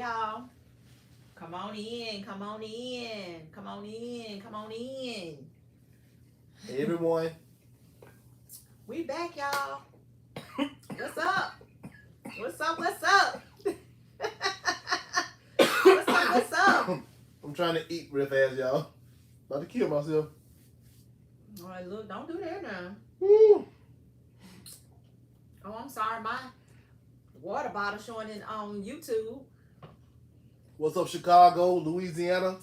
y'all. Come on in. Come on in. Come on in. Come on in. Hey, everyone. We back, y'all. What's up? What's up? What's up? What's up? What's up? I'm trying to eat real fast, y'all. About to kill myself. All right, look, don't do that now. Woo. Oh, I'm sorry. My water bottle showing it on YouTube. What's up, Chicago, Louisiana?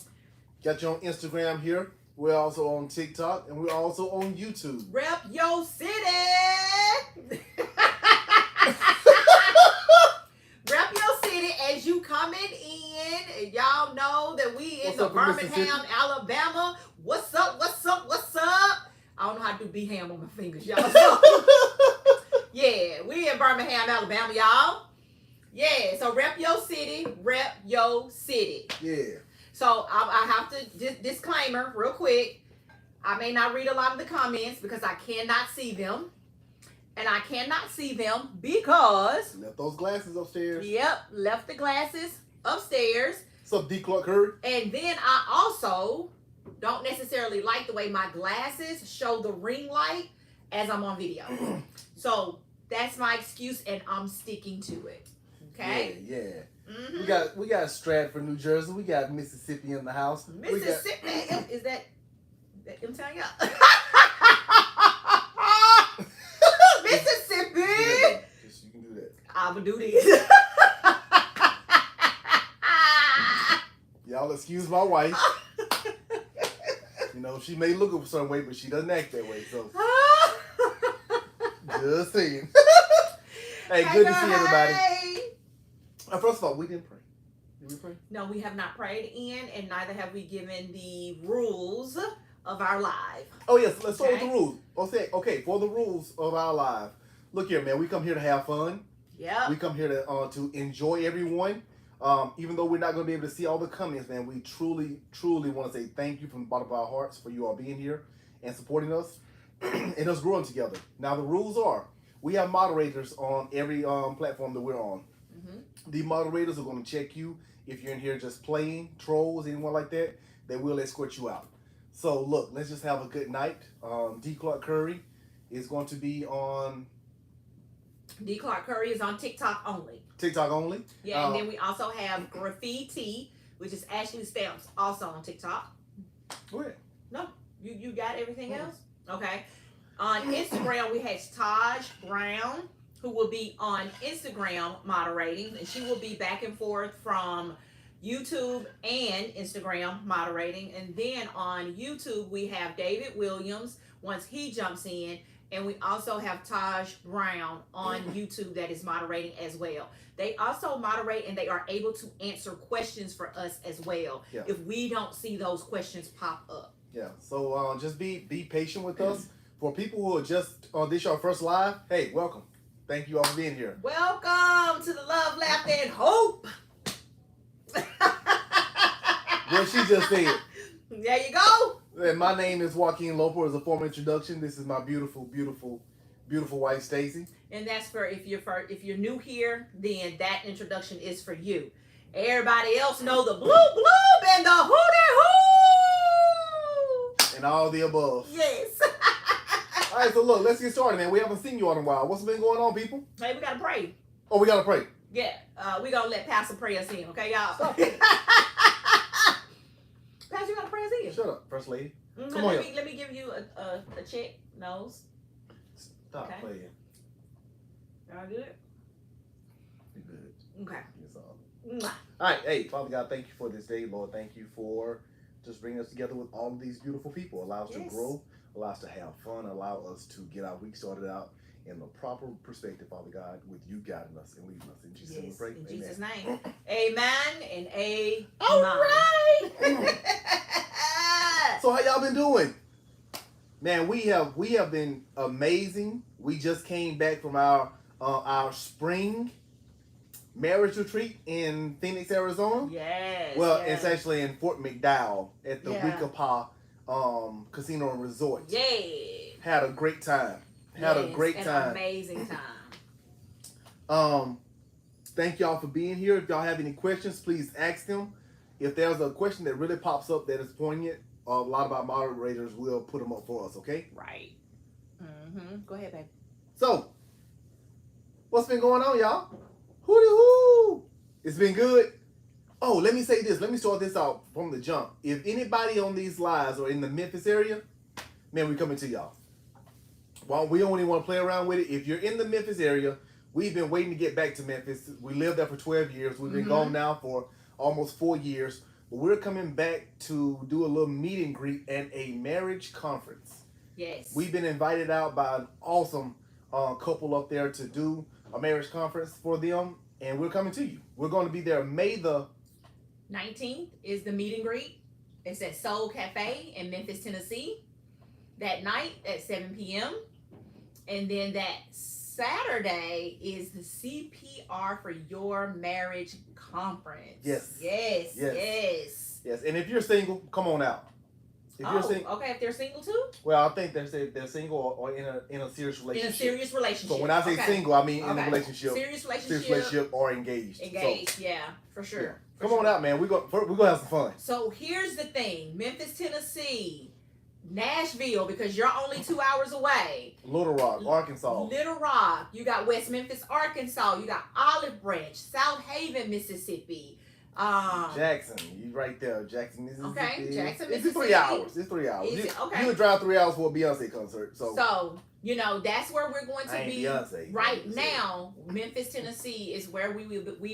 Got you on Instagram here. We're also on TikTok, and we're also on YouTube. Rep your city. Rep your city as you coming in. And y'all know that we in the Birmingham, Alabama. What's up? What's up? What's up? I don't know how to do B-ham on my fingers, y'all. So, yeah, we in Birmingham, Alabama, y'all. Yeah, so rep your city. Rep your city. Yeah. So I have to, disclaimer real quick. I may not read a lot of the comments because I cannot see them. And I cannot see them because... Left those glasses upstairs. Yep, left the glasses upstairs. What's up, D. Clark Curry? And then I also don't necessarily like the way my glasses show the ring light as I'm on video. So that's my excuse and I'm sticking to it. Okay? Yeah, yeah. Mm-hmm. We got Stratford, New Jersey. We got Mississippi in the house. Mississippi? Is that I'm telling y'all. Mississippi. Yeah, you can do that. I would do this. Y'all excuse my wife. You know, she may look a certain way, but she doesn't act that way. So, just saying. Hey, good to see everybody. First of all, we didn't pray. Did we pray? No, we have not prayed in, and neither have we given the rules of our life. Oh, yes. Let's start with the rules. Okay, for the rules of our life. Look here, man. We come here to have fun. Yeah. We come here to enjoy everyone. Even though we're not going to be able to see all the comments, man, we truly, truly want to say thank you from the bottom of our hearts for you all being here and supporting us and us growing together. Now, the rules are we have moderators on every platform that we're on. Mm-hmm. The moderators are going to check you if you're in here just playing, trolls, anyone like that. They will escort you out. So, look, let's just have a good night. D. Clark Curry is going to be on... D. Clark Curry is on TikTok only. TikTok only? Yeah, and then we also have Graffiti, which is Ashley Stamps, also on TikTok. Go ahead. No, you got everything else? Okay. On Instagram, we have Taj Brown, who will be on Instagram moderating, and she will be back and forth from YouTube and Instagram moderating. And then on YouTube, we have David Williams once he jumps in. And we also have Taj Brown on YouTube that is moderating as well. They also moderate and they are able to answer questions for us as well. Yeah. If we don't see those questions pop up. Yeah. So just be patient with us. For people who are just on this your first live, hey, welcome. Thank you all for being here. Welcome to the Love, Laughter, and Hope. What she just said. There you go. And my name is Joaquin Loper. As a formal introduction, this is my beautiful, beautiful, beautiful wife, Stacy. And that's for if you're new here, then that introduction is for you. Everybody else know the blue blue and the hootie hoo and all the above. Yes. All right, so look, let's get started, man. We haven't seen you in a while. What's been going on, people? Hey, we gotta pray. Oh, we gotta pray. Yeah, we gonna let Pastor pray us in, okay, y'all? Pastor, you gotta pray us in. Shut up, First Lady. Come on, let me give you a check nose. Stop playing. Y'all good? You're good. Okay. That's all. All right, hey, Father God, thank you for this day, Lord. Thank you for just bringing us together with all of these beautiful people. Allow us to grow, allow us to have fun, allow us to get our week started out in the proper perspective, Father God, with you guiding us and leading us. In Jesus' name we pray. In Jesus' name. Amen and amen. All right. So how y'all been doing? Man, we have been amazing. We just came back from our spring marriage retreat in Phoenix, Arizona. Yes. Well, it's actually in Fort McDowell at the Weekapaw Casino and Resort. Yeah. Had a great time. Had a great time. Amazing time. thank y'all for being here. If y'all have any questions, please ask them. If there's a question that really pops up that is poignant, a lot of our moderators will put them up for us, okay? Right. Go ahead, babe. So, what's been going on, y'all? Hoo-dee-hoo! It's been good. Oh, let me say this. Let me start this out from the jump. If anybody on these lives or in the Memphis area, man, we coming to y'all. Well, we only want to play around with it. If you're in the Memphis area, we've been waiting to get back to Memphis. We lived there for 12 years. We've been gone now for almost 4 years. But we're coming back to do a little meet and greet and a marriage conference. Yes. We've been invited out by an awesome couple up there to do a marriage conference for them. And we're coming to you. We're going to be there May the 19th is the meet and greet. It's at Soul Cafe in Memphis, Tennessee. That night at 7 p.m. And then that Saturday is the CPR for Your Marriage Conference. Yes. Yes. Yes. Yes. Yes. And if you're single, come on out. If you're single, okay. If they're single too. well, I think they're single or in a serious relationship. In a serious relationship. So when I say single, I mean in a relationship. Serious relationship or engaged. Engaged, so, yeah, for sure. Yeah. Come on out, man. We're gonna have some fun. So here's the thing: Memphis, Tennessee, Nashville, because you're only 2 hours away. Little Rock, Arkansas. Little Rock. You got West Memphis, Arkansas. You got Olive Branch, South Haven, Mississippi. Jackson, you right there, Jackson, Mississippi. Okay, Jackson, It's Mississippi. 3 hours. It's 3 hours. Okay. You would drive 3 hours for a Beyonce concert. So you know that's where we're going to be. Beyonce. Right now, Memphis, Tennessee is where we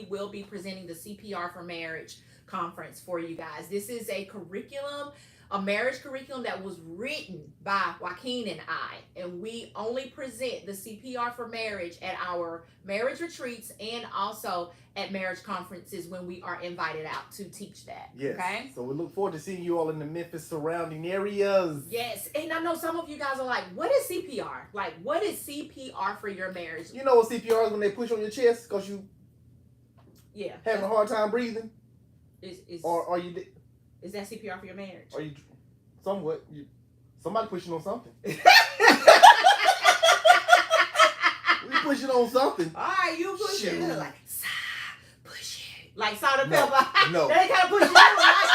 will be presenting the CPR for Marriage conference for you guys. This is a curriculum, a marriage curriculum that was written by Joaquin and I, and we only present the CPR for marriage at our marriage retreats and also at marriage conferences when we are invited out to teach that. Yes. Okay. So we look forward to seeing you all in the Memphis surrounding areas. Yes, and I know some of you guys are like, "What is CPR? Like, what is CPR for your marriage?" You know what CPR is when they push on your chest because you having a hard time breathing, or are you? Is that CPR for your marriage? Are you somewhat? Somebody pushing on something. We pushing on something. All right, you push it. Shoot. Like, push it. Like salt and pepper. No. They kind of push you. Right?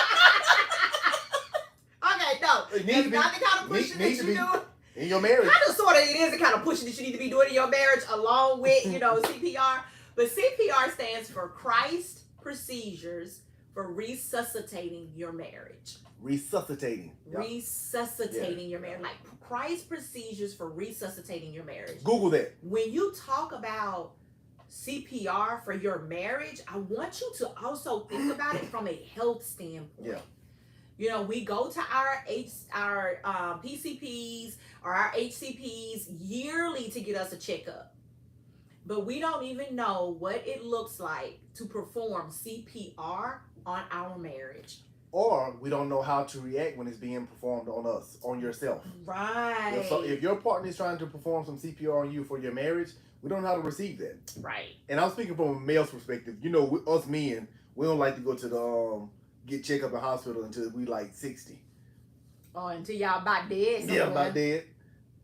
Okay, no. It needs That's to be, not the kind of pushing that needs you to be do. in your marriage. Kind of, sort of, it is the kind of pushing that you need to be doing in your marriage along with, CPR. But CPR stands for Christ Procedures for Resuscitating Your Marriage. Resuscitating. Yep. Resuscitating your marriage. Like Christ Procedures for Resuscitating Your Marriage. Google that. When you talk about CPR for your marriage, I want you to also think about it from a health standpoint. Yeah. We go to our PCPs or our HCPs yearly to get us a checkup. But we don't even know what it looks like to perform CPR on our marriage. Or we don't know how to react when it's being performed on us, on yourself. Right. So if your partner is trying to perform some CPR on you for your marriage, we don't know how to receive that. Right. And I'm speaking from a male's perspective. Us men, we don't like to go to the get checked up in hospital until we like 60. Oh, until y'all about dead. Yeah, about dead.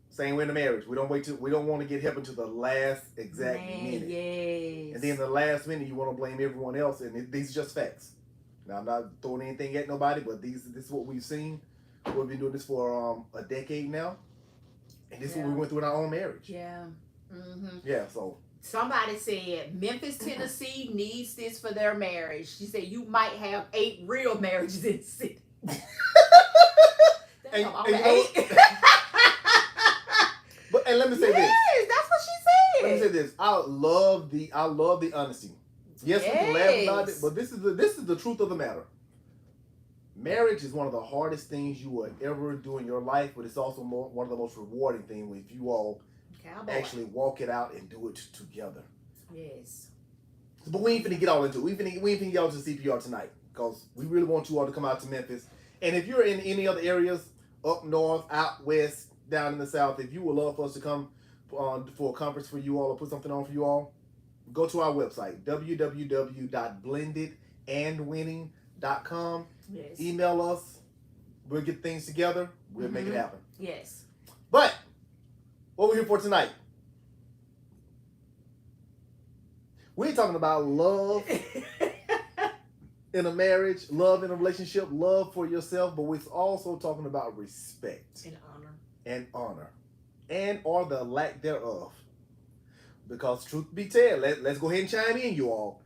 Same way in the marriage. We don't want to get help until the last exact minute. Yes. And then the last minute you want to blame everyone else, and these are just facts. Now I'm not throwing anything at nobody, but this is what we've seen. We've been doing this for a decade now, and this is what we went through in our own marriage. Yeah. Mm-hmm. Yeah. So somebody said Memphis, Tennessee needs this for their marriage. She said you might have 8 real marriages in the city. and eight. And let me say this. Yes, that's what she said. Let me say this. I love the honesty. Yes, we can laugh about it, but this is the truth of the matter. Marriage is one of the hardest things you will ever do in your life, but it's also one of the most rewarding things if you all actually walk it out and do it together. Yes. But we ain't finna get all into it. We ain't finna get all to CPR tonight because we really want you all to come out to Memphis. And if you're in any other areas, up north, out west, down in the south, if you would love for us to come for a conference for you all or put something on for you all, go to our website, www.blendedandwinning.com. Yes. Email us. We'll get things together. We'll make it happen. Yes. But what we're here for tonight, We're talking about love in a marriage, love in a relationship, love for yourself, but we're also talking about respect and honor, and or the lack thereof. Because truth be told, let's go ahead and chime in, you all.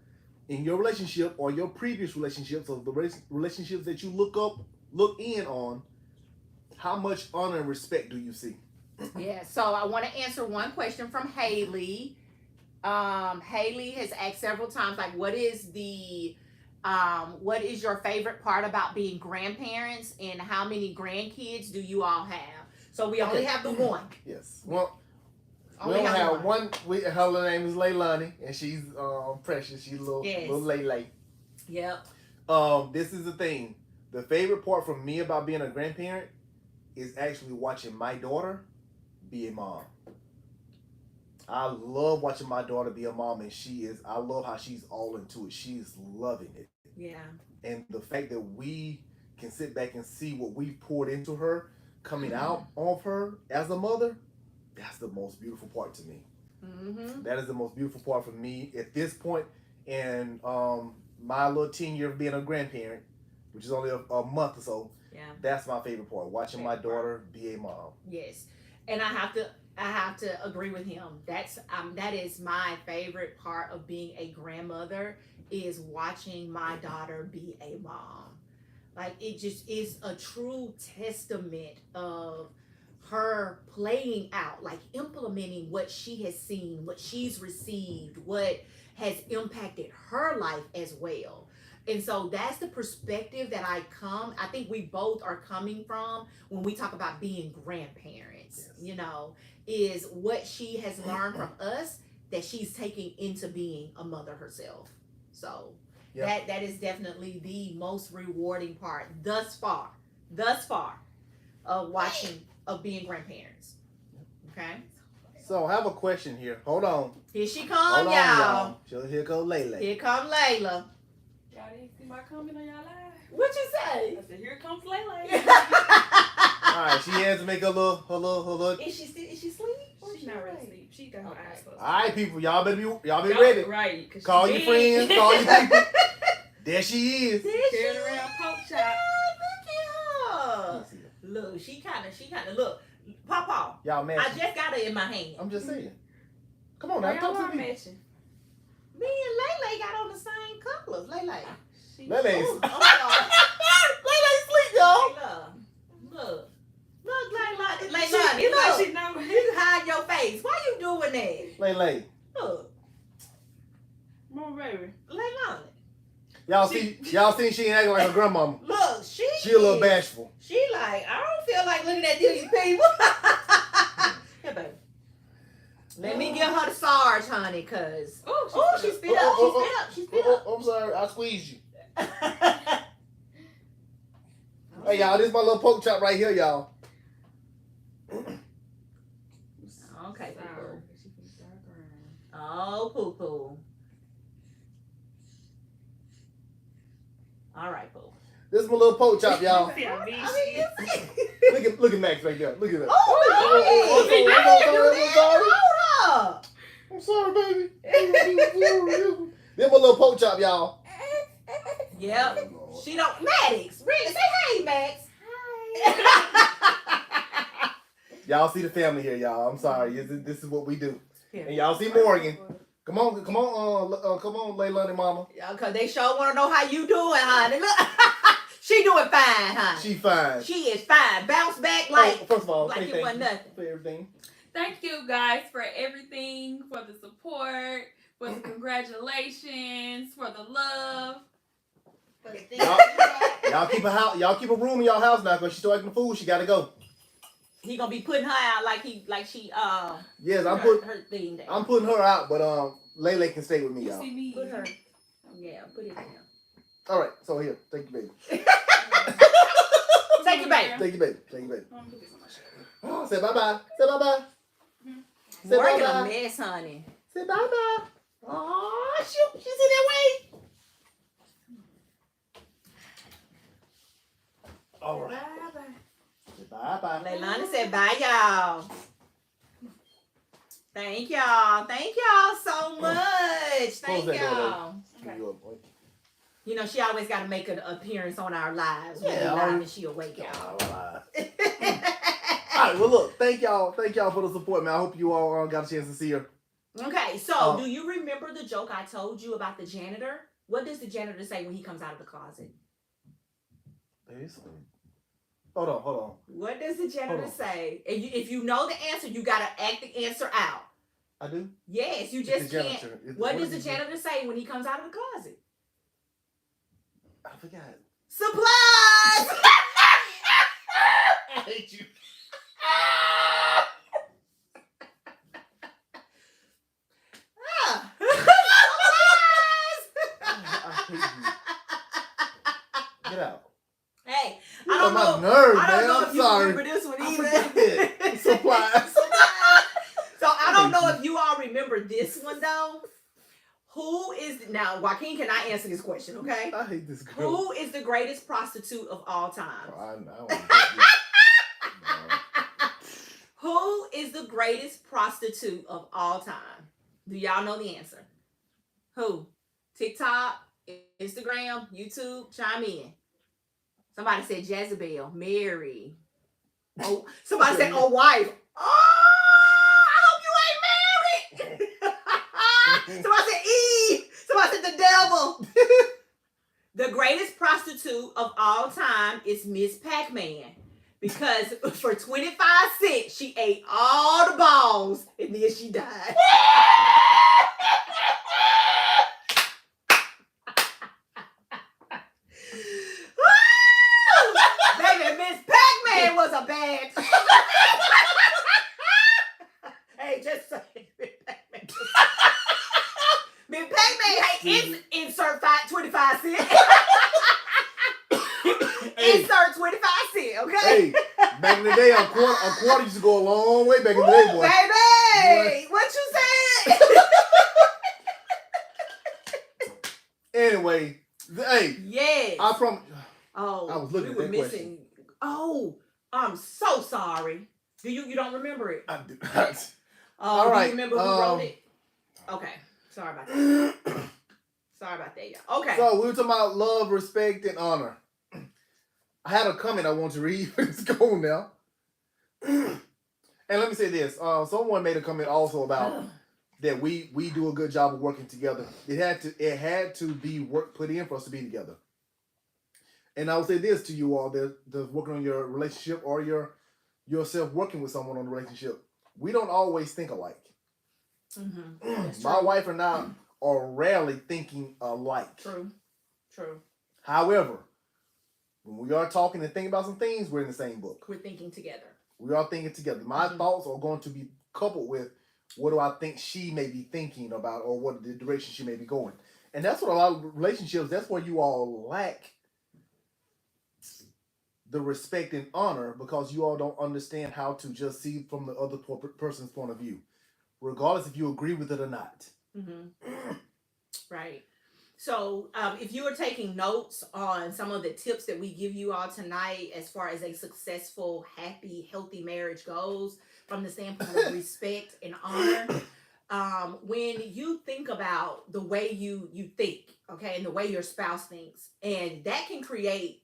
In your relationship or your previous relationships, or the relationships that you look in on, how much honor and respect do you see? Yeah, so I want to answer one question from Haley. Haley has asked several times, like, what is your favorite part about being grandparents, and how many grandkids do you all have? So we only have the one. Yes. Well, we Only only have have one. Her name is Leilani, and she's precious. She's little Lay. Yep. This is the thing. The favorite part for me about being a grandparent is actually watching my daughter be a mom. I love watching my daughter be a mom, and I love how she's all into it. She's loving it. Yeah. And the fact that we can sit back and see what we've poured into her coming out of her as a mother, that's the most beautiful part to me. Mm-hmm. That is the most beautiful part for me at this point in my little 10 year of being a grandparent, which is only a month or so. Yeah. That's my favorite part, watching my daughter be a mom. Yes. And I have to agree with him. That is my favorite part of being a grandmother, is watching my daughter be a mom. Like, it just is a true testament of her playing out, like implementing what she has seen, what she's received, what has impacted her life as well. And so that's the perspective that I think we both are coming from when we talk about being grandparents. Yes. Is what she has learned from us that she's taking into being a mother herself. So yep. that is definitely the most rewarding part thus far of being grandparents. Okay. So I have a question here. Hold on. Here she comes, y'all. Here goes Layla. Here comes Layla. Y'all didn't see my comment on y'all live? What you say? I said, here comes Layla. All right, she has to make her little. Is she asleep? She's not really asleep. She got her eyes closed. All right, people, y'all be ready. Right. Call your friends. Call your people. There she is. Carrying around pork chop. Look, she kind of look. Papa, y'all matching. I just got her in my hand. I'm just saying. Come on now, talk to me. Matching. Me and Lele got on the same colors. Lele. Lele's. Lele's sleep, y'all. Look, Lele. You hide your face. Why you doing that? Lele. Look. Come on, baby. Lele. Y'all see she ain't acting like her grandmama. Look, she a little bashful. She like, I don't feel like looking at these people. Here, baby. Let me give her the Sarge, honey, cause she spit up. She spit up. I'm sorry, I squeezed you. Hey y'all, this is my little pork chop right here, y'all. Okay, poo. Oh, poo. All right, boo. This is my little pork chop, y'all. Look at Max right there. Look at that. Hold up. I'm sorry, baby. This my little pork chop, y'all. Yep. She don't. Maddox, really? Say hey, Max. Hi. Y'all see the family here, y'all. I'm sorry. This is what we do. And y'all see Morgan. Come on, Leilani mama. Cause they sure want to know how you doing, honey. Look, she doing fine, honey. She fine. She is fine. Bounce back like. First of all, like it wasn't nothing. For everything. Thank you guys for everything, for the support, for the congratulations, for the love. Y'all keep a room in y'all house now, cause she's still acting the fool. She gotta go. He gonna be putting her out like she Yes, her thing down. I'm putting her out, but Lele can stay with me, y'all. See me. Put her. Yeah, put it down. All right, so here, take your baby. Take your baby. Take your baby. Oh, say bye-bye. Say bye-bye. Say Morgan bye-bye. a mess, honey. Say bye-bye. Oh, she's in that way. All right. Bye-bye. Say bye-bye. Leilani said bye, y'all. Thank y'all. Thank y'all so much. Thank y'all. Okay. You know, she always got to make an appearance on our lives. Yeah, live and she awake, y'all. All right, well, look, thank y'all for the support, man. I hope you all got a chance to see her. Okay, so do you remember the joke I told you about the janitor? What does the janitor say when he comes out of the closet? Hold on. What does the janitor say? If you know the answer, you got to act the answer out. I do? Yes, you just can't. What does the janitor say when he comes out of the closet? I forgot. Supplies! I hate you. Get out. Hey, I don't know. Nerves, I don't know I'm if you sorry. remember this one either. Supplies. So I don't know if you all remember this one though. Who is now? Joaquin cannot answer this question. Okay. I hate this girl. Who is the greatest prostitute of all time? Oh, I don't Who is the greatest prostitute of all time? Do y'all know the answer? Who? TikTok, Instagram, YouTube, chime in. Somebody said Jezebel, Mary. Oh, somebody said, oh, wife. Oh, I hope you ain't married. Somebody said Eve. Somebody said the devil. The greatest prostitute of all time is Miss Pac-Man. Because for 25 cents, she ate all the balls and then she died. Baby, Miss Pac-Man was a bad. Hey, just say Miss Pac-Man. Miss Pac-Man, insert 25 cents. Insert 25 cents, okay? Hey, back in the day, a quarter used to go a long way back in the day, boy. Baby, what you said? Anyway, hey. Yes. I was looking we at that missing. question. Oh, I'm so sorry. You don't remember it? I do. All right. Do you remember who wrote it? Okay. Sorry about that. Sorry about that, y'all. Okay. So we were talking about love, respect, and honor. I had a comment I want to read. Let's go now. And let me say this. Someone made a comment also about that we do a good job of working together. It had to be work put in for us to be together. And I will say this to you all that's working on your relationship or yourself working with someone on a relationship. We don't always think alike. Mm-hmm. My wife and I are rarely thinking alike. True. However, when we are talking and thinking about some things, we're in the same book. We're thinking together. We are thinking together. My thoughts are going to be coupled with what do I think she may be thinking about or what the direction she may be going. And that's what a lot of relationships, that's where you all lack the respect and honor because you all don't understand how to just see from the other person's point of view, regardless if you agree with it or not. Mm-hmm. Right. So if you are taking notes on some of the tips that we give you all tonight as far as a successful, happy, healthy marriage goes from the standpoint of respect and honor, when you think about the way you think, okay, and the way your spouse thinks, and that can create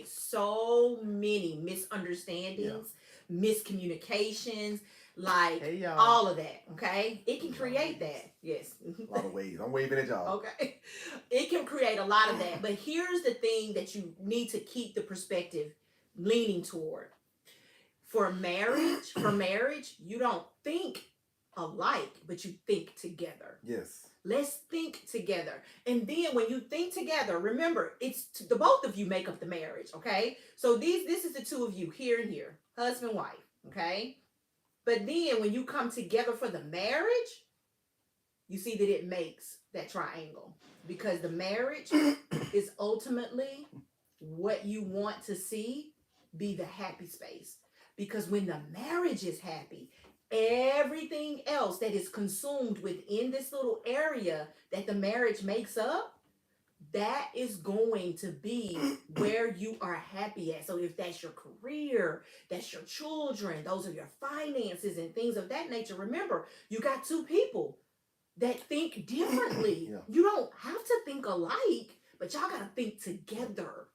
so many misunderstandings, miscommunications, like all of that, okay? It can create that, yes. A lot of ways. I'm waving at y'all. Okay. It can create a lot of that. But here's the thing that you need to keep the perspective leaning toward. For marriage, you don't think alike, but you think together. Yes. Let's think together. And then when you think together, remember, it's the both of you make up the marriage, okay? So this is the two of you, here and here, husband, wife, okay? But then when you come together for the marriage, you see that it makes that triangle. Because the marriage is ultimately what you want to see be the happy space. Because when the marriage is happy, everything else that is consumed within this little area that the marriage makes up that is going to be where you are happy at. So if that's your career, that's your children, those are your finances and things of that nature. Remember, you got two people that think differently. Yeah. You don't have to think alike, but y'all got to think together.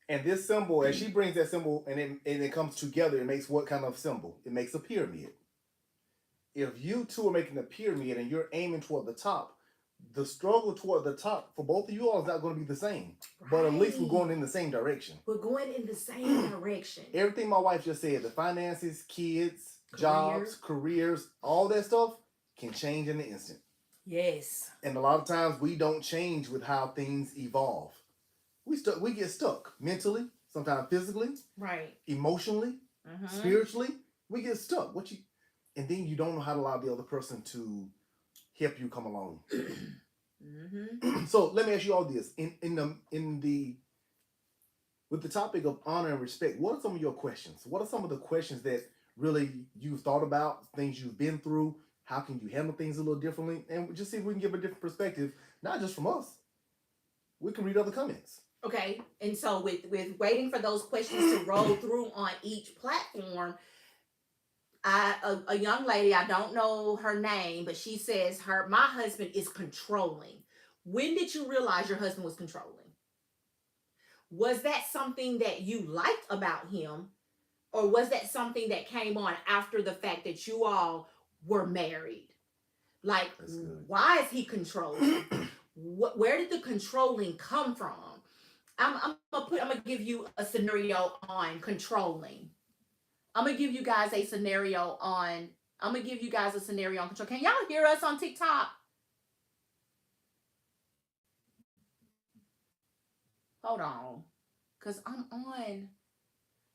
And this symbol, as she brings that symbol and it comes together, it makes what kind of symbol? It makes a pyramid. If you two are making a pyramid and you're aiming toward the top, the struggle toward the top for both of you all is not going to be the same. Right. But at least we're going in the same direction. We're going in the same direction. Everything my wife just said, the finances, kids, jobs, careers, all that stuff can change in an instant. Yes. And a lot of times we don't change with how things evolve. We get stuck mentally, sometimes physically, right, emotionally, spiritually. We get stuck. And then you don't know how to allow the other person to help you come along. So let me ask you all this: with the topic of honor and respect, what are some of your questions? What are some of the questions that really you've thought about, things you've been through? How can you handle things a little differently? And just see if we can give a different perspective, not just from us. We can read other comments. Okay, and so with waiting for those questions to roll through on each platform, a young lady, I don't know her name, but she says my husband is controlling. When did you realize your husband was controlling? Was that something that you liked about him, or was that something that came on after the fact that you all were married? Like, why is he controlling? Where did the controlling come from? I'm gonna give you a scenario on controlling. I'm gonna give you guys a scenario on control. Can y'all hear us on TikTok? Hold on, cause I'm on.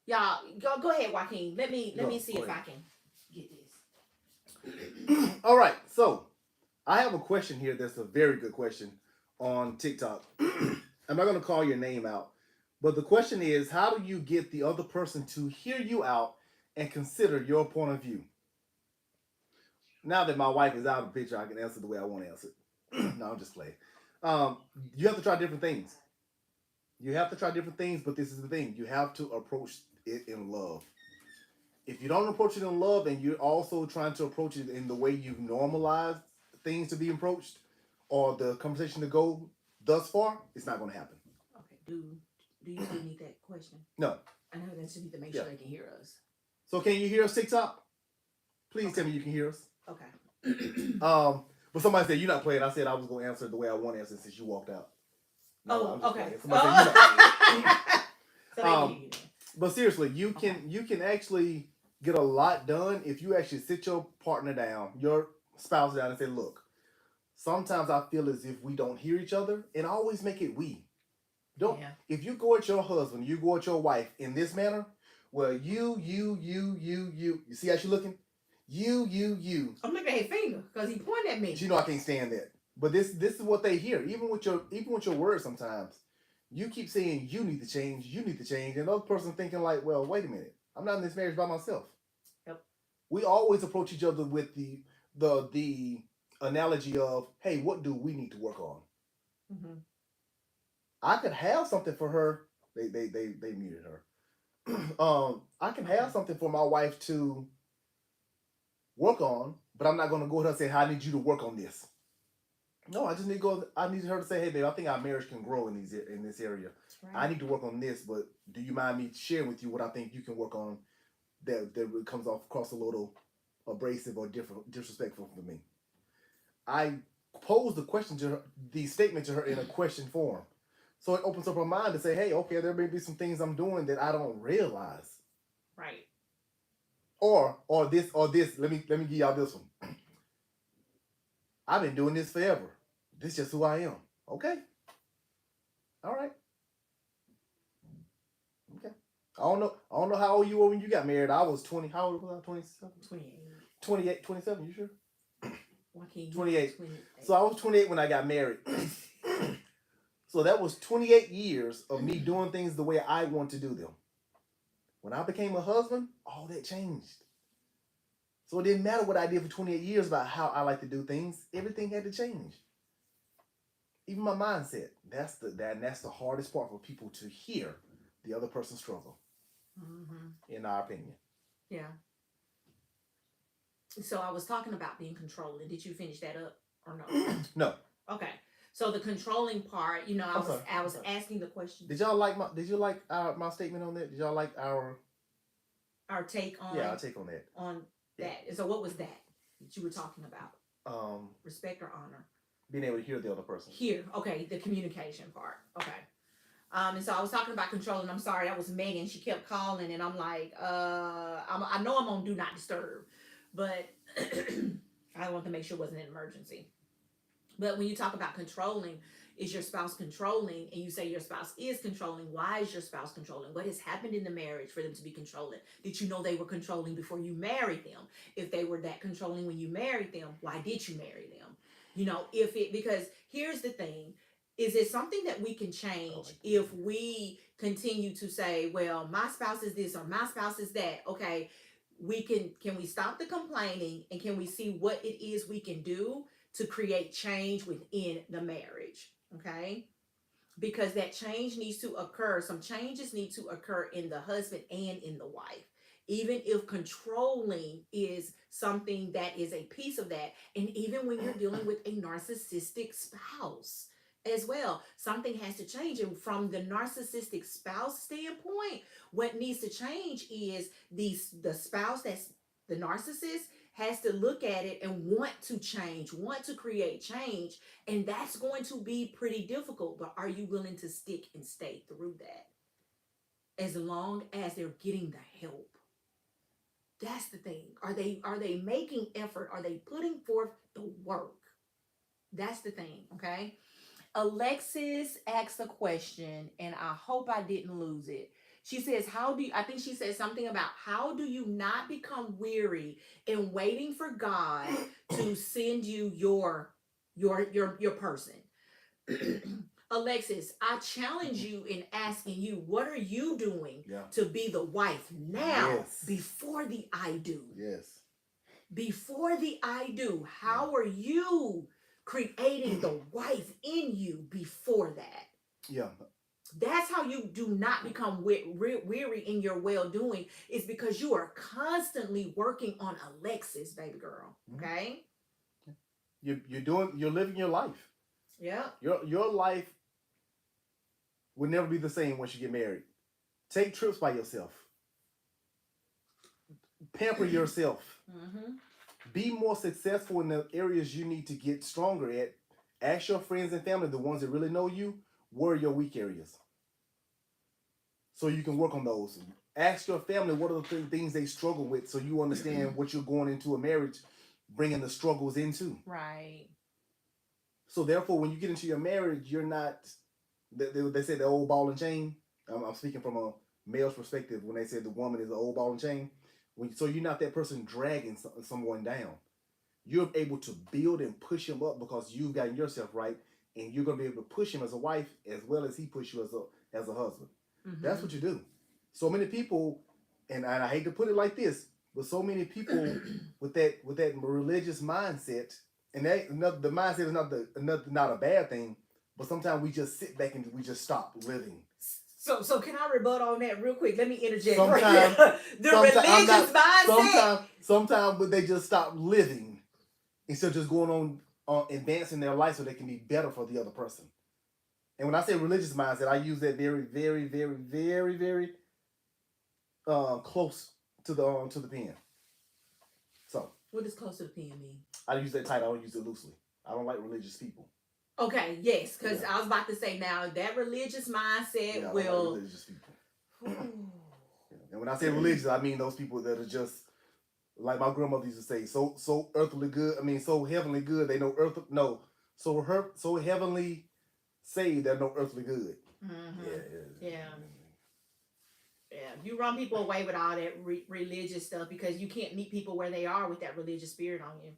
Y'all go ahead, Joaquin. Let me see if I can get this. All right, so I have a question here that's a very good question on TikTok. I'm not going to call your name out, but the question is, how do you get the other person to hear you out and consider your point of view? Now that my wife is out of the picture, I can answer the way I want to answer it. No, I'm just playing. You have to try different things. But this is the thing. You have to approach it in love. If you don't approach it in love and you're also trying to approach it in the way you've normalized things to be approached or the conversation to go thus far, it's not going to happen. Okay. Do you still need that question? No. I know they just need to make sure they can hear us. So can you hear us, TikTok? Please tell me you can hear us. Okay. But somebody said you're not playing. I said I was going to answer the way I want to answer since you walked out. No, okay. Playing. Somebody said you're not playing. So but seriously, you can actually get a lot done if you actually sit your partner down, your spouse down, and say, look, sometimes I feel as if we don't hear each other, and I always make it we. If you go at your husband, you go at your wife in this manner, well, you see how she looking? You. I'm looking at his finger because he pointed at me. But you know I can't stand that. But this is what they hear. Even with your words sometimes. You keep saying you need to change, and the other person thinking like, well, wait a minute. I'm not in this marriage by myself. Yep. We always approach each other with the analogy of, hey, what do we need to work on? Mm-hmm. I could have something for her. They muted her. I can have something for my wife to work on, but I'm not going to go to her and say, hey, I need you to work on this. No, I just need to go. I need her to say, hey, babe, I think our marriage can grow in this area. Right. I need to work on this, but do you mind me sharing with you what I think you can work on that comes across a little abrasive or disrespectful for me? I pose the statement to her in a question form. So it opens up her mind to say, hey, okay, there may be some things I'm doing that I don't realize. Right. Or this. Let me give y'all this one. I've been doing this forever. This is just who I am. Okay. All right. Okay. I don't know how old you were when you got married. I was 20. How old was I? 27? 28. 27, you sure? 28. So I was 28 when I got married. So that was 28 years of me doing things the way I want to do them. When I became a husband, all that changed. So it didn't matter what I did for 28 years about how I like to do things. Everything had to change. even my mindset. That's the hardest part for people to hear the other person's struggle. In our opinion. Yeah. So I was talking about being controlling. Did you finish that up or no? No. Okay. So the controlling part, I was asking the question. Did you like my statement on that? Did y'all like our take on? Yeah, our take on that. On that. So what was that you were talking about? Respect or honor? Being able to hear the other person. Okay, the communication part. Okay. And so I was talking about controlling. I'm sorry, that was Megan. She kept calling, and I'm like, I know I'm on Do Not Disturb, but I want to make sure it wasn't an emergency. But when you talk about controlling, is your spouse controlling? And you say your spouse is controlling. Why is your spouse controlling? What has happened in the marriage for them to be controlling? Did you know they were controlling before you married them? If they were that controlling when you married them, why did you marry them? Because here's the thing. Is it something that we can change if we continue to say, well, my spouse is this or my spouse is that? Okay, can we stop the complaining and can we see what it is we can do to create change within the marriage? Okay, because that change needs to occur. Some changes need to occur in the husband and in the wife. Even if controlling is something that is a piece of that, and even when you're dealing with a narcissistic spouse as well, something has to change. And from the narcissistic spouse standpoint, what needs to change is the spouse that's the narcissist has to look at it and want to change, want to create change. And that's going to be pretty difficult. But are you willing to stick and stay through that? As long as they're getting the help. That's the thing. Are they making effort? Are they putting forth the work? That's the thing, okay? Alexis asked a question, and I hope I didn't lose it. She says, I think she said something about how do you not become weary in waiting for God to send you your person? Alexis, I challenge you in asking you, what are you doing to be the wife now before the I do? Yes. Before the I do, how are you creating the wife in you before that? Yeah. That's how you do not become weary in your well-doing, is because you are constantly working on Alexis, baby girl. Okay? You're living your life. Yeah. Your life will never be the same once you get married. Take trips by yourself. Pamper yourself. Be more successful in the areas you need to get stronger at. Ask your friends and family, the ones that really know you, where are your weak areas? So you can work on those. Ask your family what are the things they struggle with, so you understand what you're going into a marriage, bringing the struggles into. Right. So therefore, when you get into your marriage, you're not, they say the old ball and chain. I'm speaking from a male's perspective when they say the woman is the old ball and chain. So you're not that person dragging someone down. You're able to build and push him up because you've gotten yourself right, and you're going to be able to push him as a wife as well as he pushes you as a husband. That's what you do. So many people, and I hate to put it like this, but so many people with that religious mindset, and the mindset is not a bad thing, but sometimes we just sit back and we just stop living. So can I rebut on that real quick? Let me interject. Sometimes religious mindset. Sometimes they just stop living instead of just going on advancing their life so they can be better for the other person. And when I say religious mindset, I use that very, very, very, very, very close to the pen. So. What does close to the pen mean? I use that title. I don't use it loosely. I don't like religious people. Okay, yes, because I was about to say now that religious mindset will. I don't like religious people. And when I say religious, I mean those people that are just like my grandmother used to say, so earthly good. I mean, so heavenly good. They know so heavenly saved. They're no earthly good. Yeah. You run people away with all that religious stuff because you can't meet people where they are with that religious spirit on you.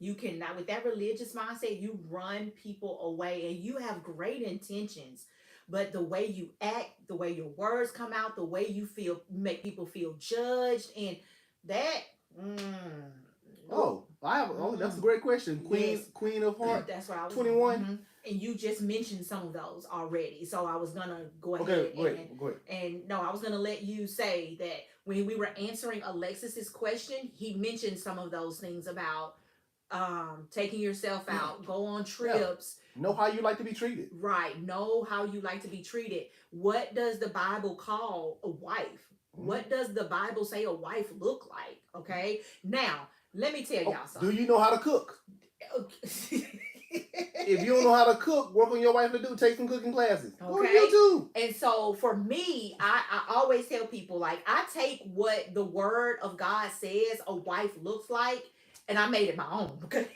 You cannot, with that religious mindset, you run people away, and you have great intentions, but the way you act, the way your words come out, the way you feel, make people feel judged, and that. I have That's a great question. Queen of Heart. That's what I was 21. And you just mentioned some of those already, so I was gonna go ahead. Okay, go ahead. And no, I was gonna let you say that when we were answering Alexis's question, he mentioned some of those things about taking yourself out, go on trips. Know how you like to be treated. Right. Know how you like to be treated. What does the Bible call a wife? What does the Bible say a wife look like? Okay. Now, let me tell y'all something. Do you know how to cook? If you don't know how to cook, work on your wife to take some cooking classes. Okay. Go to YouTube. And so for me, I always tell people, like, I take what the word of God says a wife looks like, and I made it my own. Okay.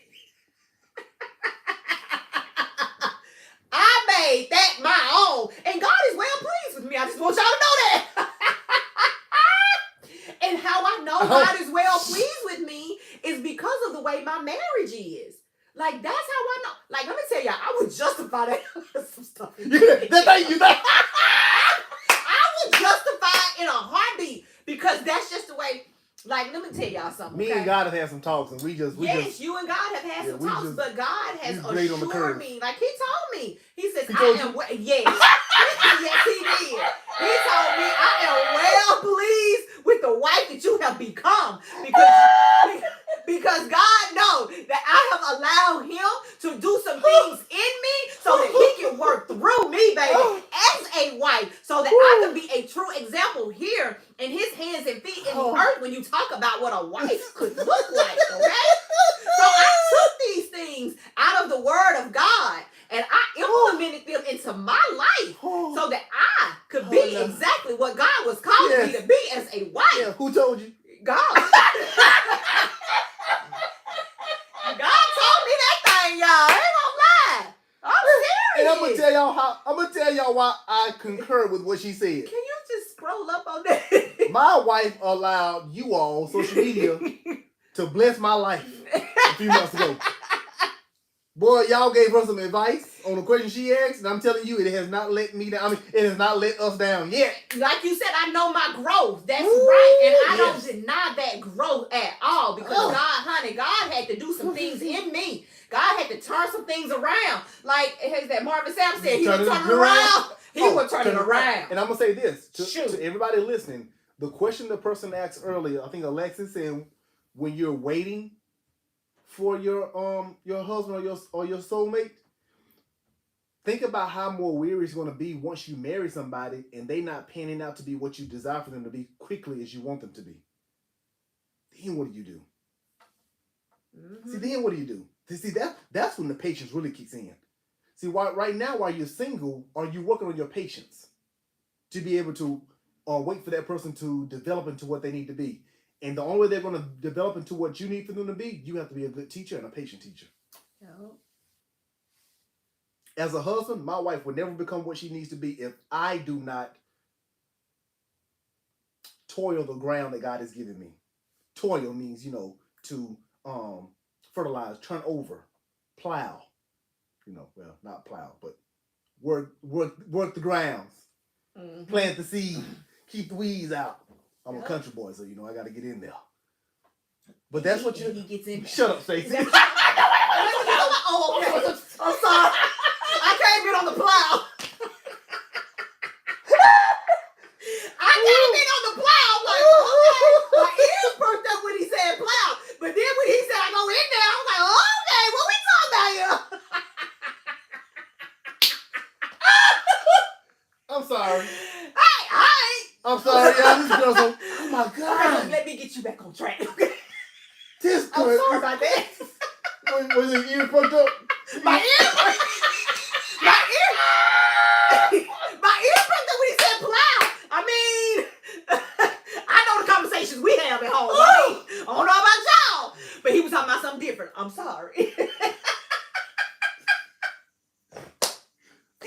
I made that my own. And God is well pleased with me. I just want y'all to know that. And how I know God is well pleased with me is because of the way my marriage is. Like, that's how I know. Like, let me tell y'all, I would justify that. Some stuff. I would justify it in a heartbeat because that's just the way. Like, let me tell y'all something. Me and God have had some talks, and we just you and God have had some talks, but God has assured me. Like, He told me. He says, yes. Yes, He did. He told me I am well pleased with the wife that you have become because God knows that I have allowed Him to do some things in me so that He can work through me, baby, as a wife, so that I can be a true example here in His hands and feet in the earth when you talk about what a wife could look like, okay? So I took these things out of the Word of God and I implemented them into my life so that I could be exactly what God was calling me to be as a wife. Yeah, who told you? God. God told me that thing, y'all. I ain't gonna lie. I'm serious. And I'm gonna tell y'all why I concur with what she said. Can you just scroll up on that? My wife allowed you all social media to bless my life a few months ago. Boy, y'all gave her some advice on the question she asked, and I'm telling you, it has not let me down. I mean, it has not let us down yet. Like you said, I know my growth. That's right. And I don't deny that growth at all because God had to do some things in me. God had to turn some things around. Like as that Marvin Sapp said, he would turn it around. He would turn it around. And I'm going to say this to everybody listening. The question the person asked earlier, I think Alexis said, when you're waiting for your husband or your soulmate, think about how more weary it's going to be once you marry somebody and they not panning out to be what you desire for them to be quickly as you want them to be. Then what do you do? See, then what do you do? See, that's when the patience really kicks in. See, right now while you're single, are you working on your patience to be able to wait for that person to develop into what they need to be? And the only way they're going to develop into what you need for them to be, you have to be a good teacher and a patient teacher. No. As a husband, my wife will never become what she needs to be if I do not toil the ground that God has given me. Toil means, to fertilize, turn over, plow. Well, not plow, but work the grounds, plant the seed, keep the weeds out. I'm a country boy, so I got to get in there. But that's what he gets in. Shut up, Stacey. Oh, okay. I'm sorry. I can't get on the plow. I can't get on the plow. I'm like, okay. My ears perked up when he said plow. But then when he said I go in there, I'm like, okay, what we talking about here? I'm sorry. Hi. I'm sorry, y'all. This girl's so... Oh, my God. Okay, let me get you back on track, okay? This I'm sorry about that. Was your ear fucked up? My ear fucked up when he said plow. I mean, I know the conversations we have at home. I don't know about y'all, but he was talking about something different. I'm sorry.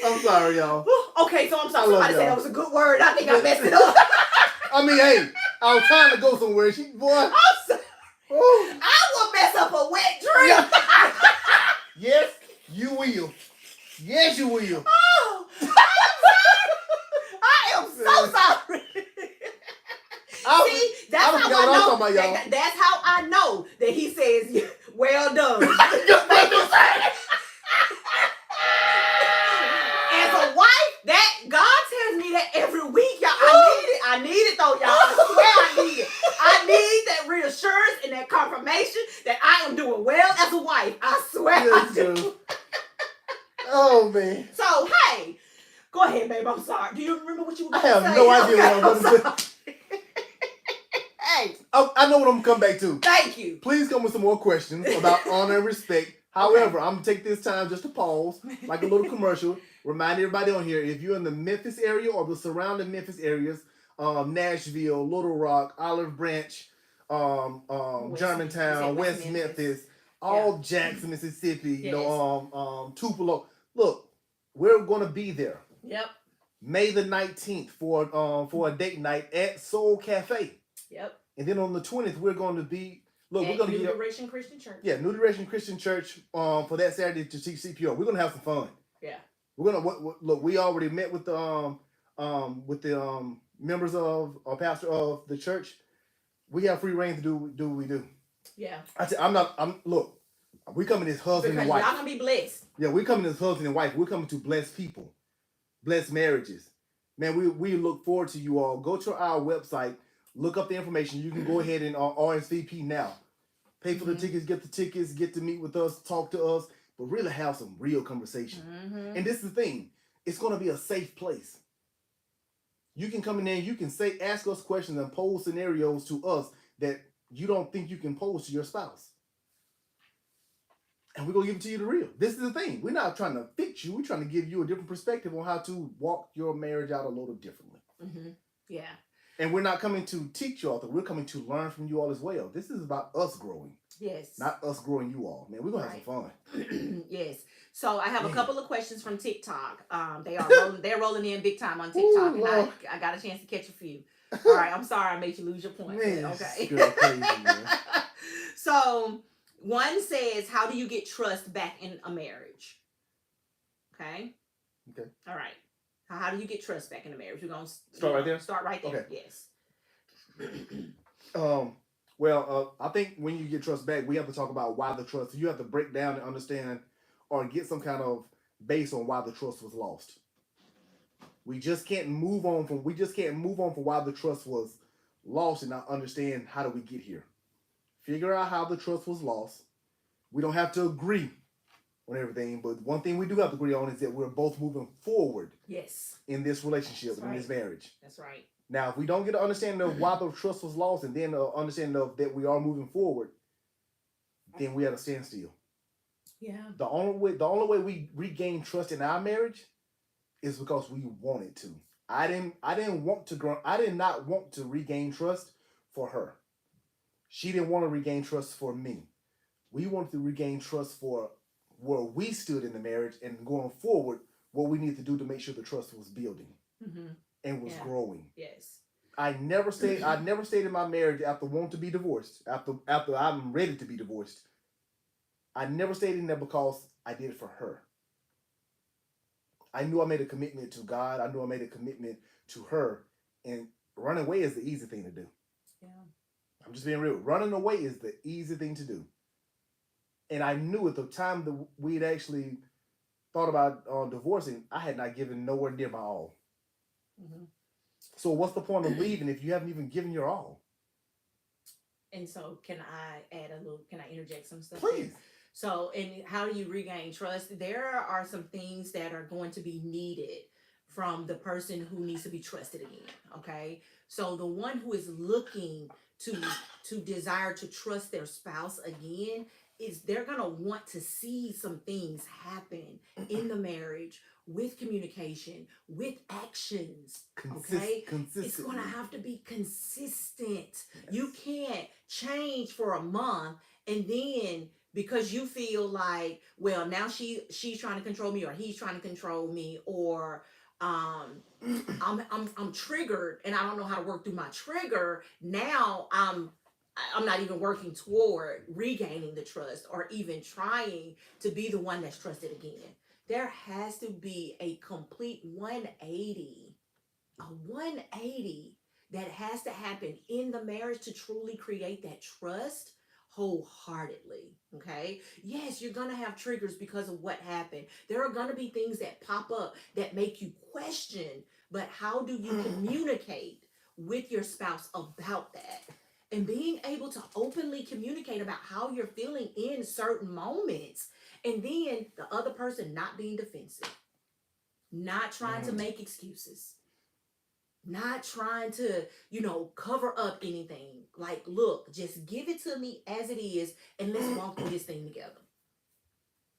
I'm sorry, y'all. Okay, so I'm sorry. Somebody said that was a good word. I think I messed it up. I mean, hey, I was trying to go somewhere. I will mess up a wet dream. Yes, you will. Yes, you will. Oh, I am so sorry. See, that's how I know talking about, y'all. That's how I know that he says, well done. As a wife, that God tells me that every week, y'all. I need it though, y'all. I swear I need it. I need that reassurance and that confirmation that I am doing well as a wife. I swear I do. Oh man. So hey, go ahead, babe. I'm sorry. Do you remember what you were going to say? I have no idea what I'm going to say. Hey. I know what I'm going to come back to. Thank you. Please come with some more questions about honor and respect. However, I'm going to take this time just to pause, like a little commercial. Remind everybody on here, if you're in the Memphis area or the surrounding Memphis areas, Nashville, Little Rock, Olive Branch, Germantown, West Memphis, all Jackson, Mississippi, Tupelo. Look, we're going to be there. Yep. May the 19th for a date night at Soul Cafe. Yep. And then on the 20th, we're going to be we're going to New Direction Christian Church. Yeah, New Direction Christian Church for that Saturday to teach CPR. We're going to have some fun. Yeah. We're going to look. We already met with the members of or pastor of the church. We have free reign to do what we do. Yeah. Look. We coming as husband and wife. Y'all gonna be blessed. Yeah, we coming as husband and wife. We're coming to bless people, bless marriages. Man, we look forward to you all. Go to our website, look up the information. You can go ahead and RSVP now. Pay for the tickets, get to meet with us, talk to us, but really have some real conversation. And this is the thing. It's going to be a safe place. You can come in there and you can ask us questions and pose scenarios to us that you don't think you can pose to your spouse. And we're going to give it to you the real. This is the thing. We're not trying to fix you. We're trying to give you a different perspective on how to walk your marriage out a little differently. Yeah. And we're not coming to teach you all, we're coming to learn from you all as well. This is about us growing. Yes. Not us growing you all. Man, we're going to have some fun. Yes. So I have a couple of questions from TikTok. They're rolling in big time on TikTok. Ooh, and I got a chance to catch a few. All right. I'm sorry I made you lose your point. Man, okay. crazy, man. So one says, how do you get trust back in a marriage? Okay. All right. How do you get trust back in a marriage? We're going to start right there? Start right there. Okay. Yes. I think when you get trust back, we have to talk about why the trust. You have to break down and understand or get some kind of base on why the trust was lost. We just can't move on from why the trust was lost and not understand how do we get here. Figure out how the trust was lost. We don't have to agree on everything, but one thing we do have to agree on is that we're both moving forward. Yes. In this relationship, in this marriage. That's right. Now, if we don't get an understanding of why the trust was lost and then an understanding of that we are moving forward, then we at a standstill. Yeah. The only way we regain trust in our marriage is because we wanted to. I did not want to regain trust for her. She didn't want to regain trust for me. We wanted to regain trust for where we stood in the marriage and going forward, what we need to do to make sure the trust was building and was growing. Yes. I never stayed in my marriage after wanting to be divorced. After I'm ready to be divorced. I never stayed in there because I did it for her. I knew I made a commitment to God. I knew I made a commitment to her. And running away is the easy thing to do. Yeah. I'm just being real. Running away is the easy thing to do. And I knew at the time that we'd actually thought about divorcing, I had not given nowhere near my all. So what's the point of leaving if you haven't even given your all? And so can I interject some stuff? Please. So, and how do you regain trust? There are some things that are going to be needed from the person who needs to be trusted again. Okay. So the one who is looking to desire to trust their spouse again, is they're going to want to see some things happen in the marriage with communication, with actions. Okay. It's going to have to be consistent. Yes. You can't change for a month and then because you feel like, well, now she's trying to control me or he's trying to control me or I'm triggered and I don't know how to work through my trigger. Now I'm not even working toward regaining the trust or even trying to be the one that's trusted again. There has to be a complete 180, that has to happen in the marriage to truly create that trust wholeheartedly. Okay. Yes, you're going to have triggers because of what happened. There are going to be things that pop up that make you question, but how do you communicate with your spouse about that? And being able to openly communicate about how you're feeling in certain moments, and then the other person not being defensive, not trying to make excuses, not trying to, cover up anything. Like, look, just give it to me as it is, and let's walk through this thing together.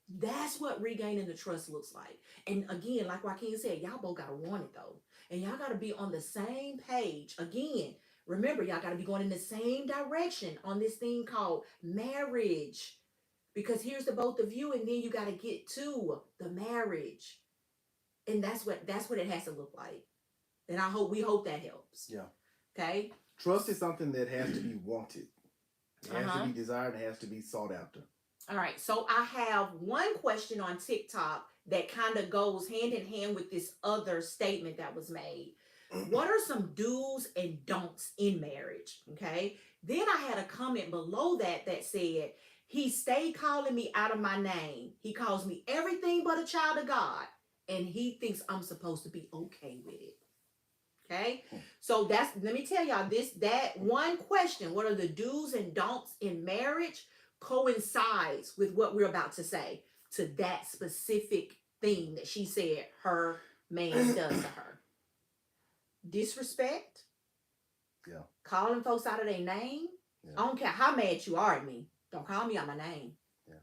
That's what regaining the trust looks like. And again, like Joaquin said, y'all both got to want it though. And y'all got to be on the same page. Again, remember, y'all got to be going in the same direction on this thing called marriage. Because here's the both of you, and then you got to get to the marriage. And that's what it has to look like. And we hope that helps. Yeah. Okay. Trust is something that has to be wanted. It has to be desired. It has to be sought after. All right. So I have one question on TikTok that kind of goes hand in hand with this other statement that was made. What are some do's and don'ts in marriage? Okay. Then I had a comment below that said, he stayed calling me out of my name. He calls me everything but a child of God. And he thinks I'm supposed to be okay with it. Okay. So let me tell y'all that one question, what are the do's and don'ts in marriage, coincides with what we're about to say to that specific thing that she said her man does to her. Disrespect. Yeah. Calling folks out of their name. Yeah. I don't care how mad you are at me. Don't call me out my name. Yeah.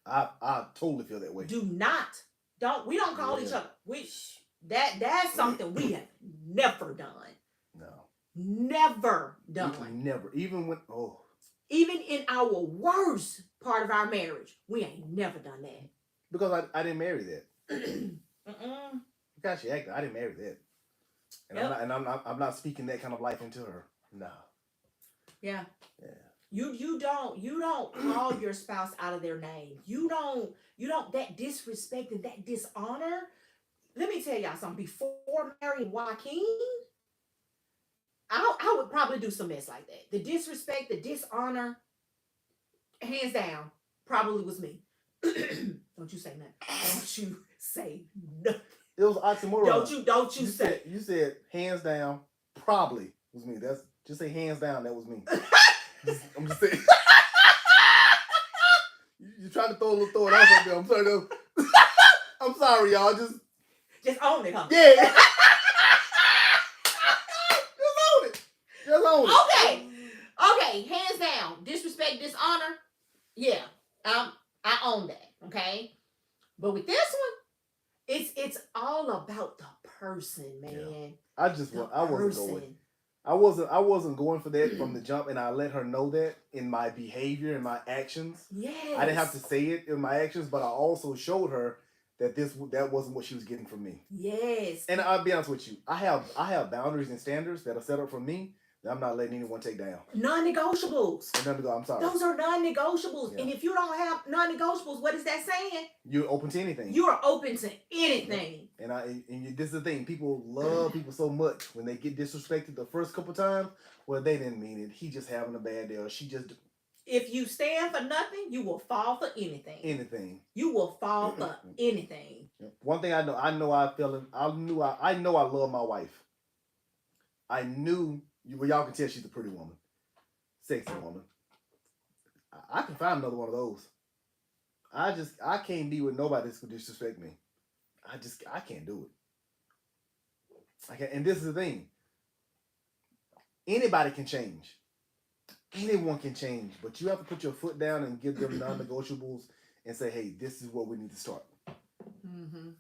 I totally feel that way. We don't call each other. That's something we have never done. No. Never done. Never. Even in our worst part of our marriage, we ain't never done that. Because I didn't marry that. Gosh, she acted. I didn't marry that. And I'm not speaking that kind of life into her. No. Yeah. Yeah. You don't call your spouse out of their name. You don't that disrespect and that dishonor. Let me tell y'all something. Before marrying Joaquin, I would probably do some mess like that. The disrespect, the dishonor, hands down, probably was me. Don't you say nothing. Don't you say nothing. It was oxymoron. Don't you say. You said hands down, probably was me. Just say hands down, that was me. I'm just saying. You tried to throw it out there. I'm sorry. I'm sorry, y'all. Just own it, huh? Yeah. Just own it. Okay. Hands down. Disrespect, dishonor. Yeah. I own that. Okay. But with this one, it's all about the person, man. Yeah. I wasn't going for that from the jump, and I let her know that in my behavior and my actions. Yes. I didn't have to say it in my actions, but I also showed her that that wasn't what she was getting from me. Yes. And I'll be honest with you, I have boundaries and standards that are set up for me that I'm not letting anyone take down. Non-negotiables. I'm sorry. Those are non-negotiables. Yeah. And if you don't have non-negotiables, what is that saying? You're open to anything. You are open to anything. And this is the thing. People love people so much when they get disrespected the first couple times. Well, they didn't mean it. He just having a bad day, or she just. If you stand for nothing, you will fall for anything. Anything. You will fall for anything. One thing I know I love my wife. I knew. Well, y'all can tell she's a pretty woman. Sexy woman. I can find another one of those. I can't be with nobody that's gonna disrespect me. I can't do it. And this is the thing. Anybody can change. Anyone can change, but you have to put your foot down and give them non-negotiables and say, hey, this is where we need to start. Mm-hmm.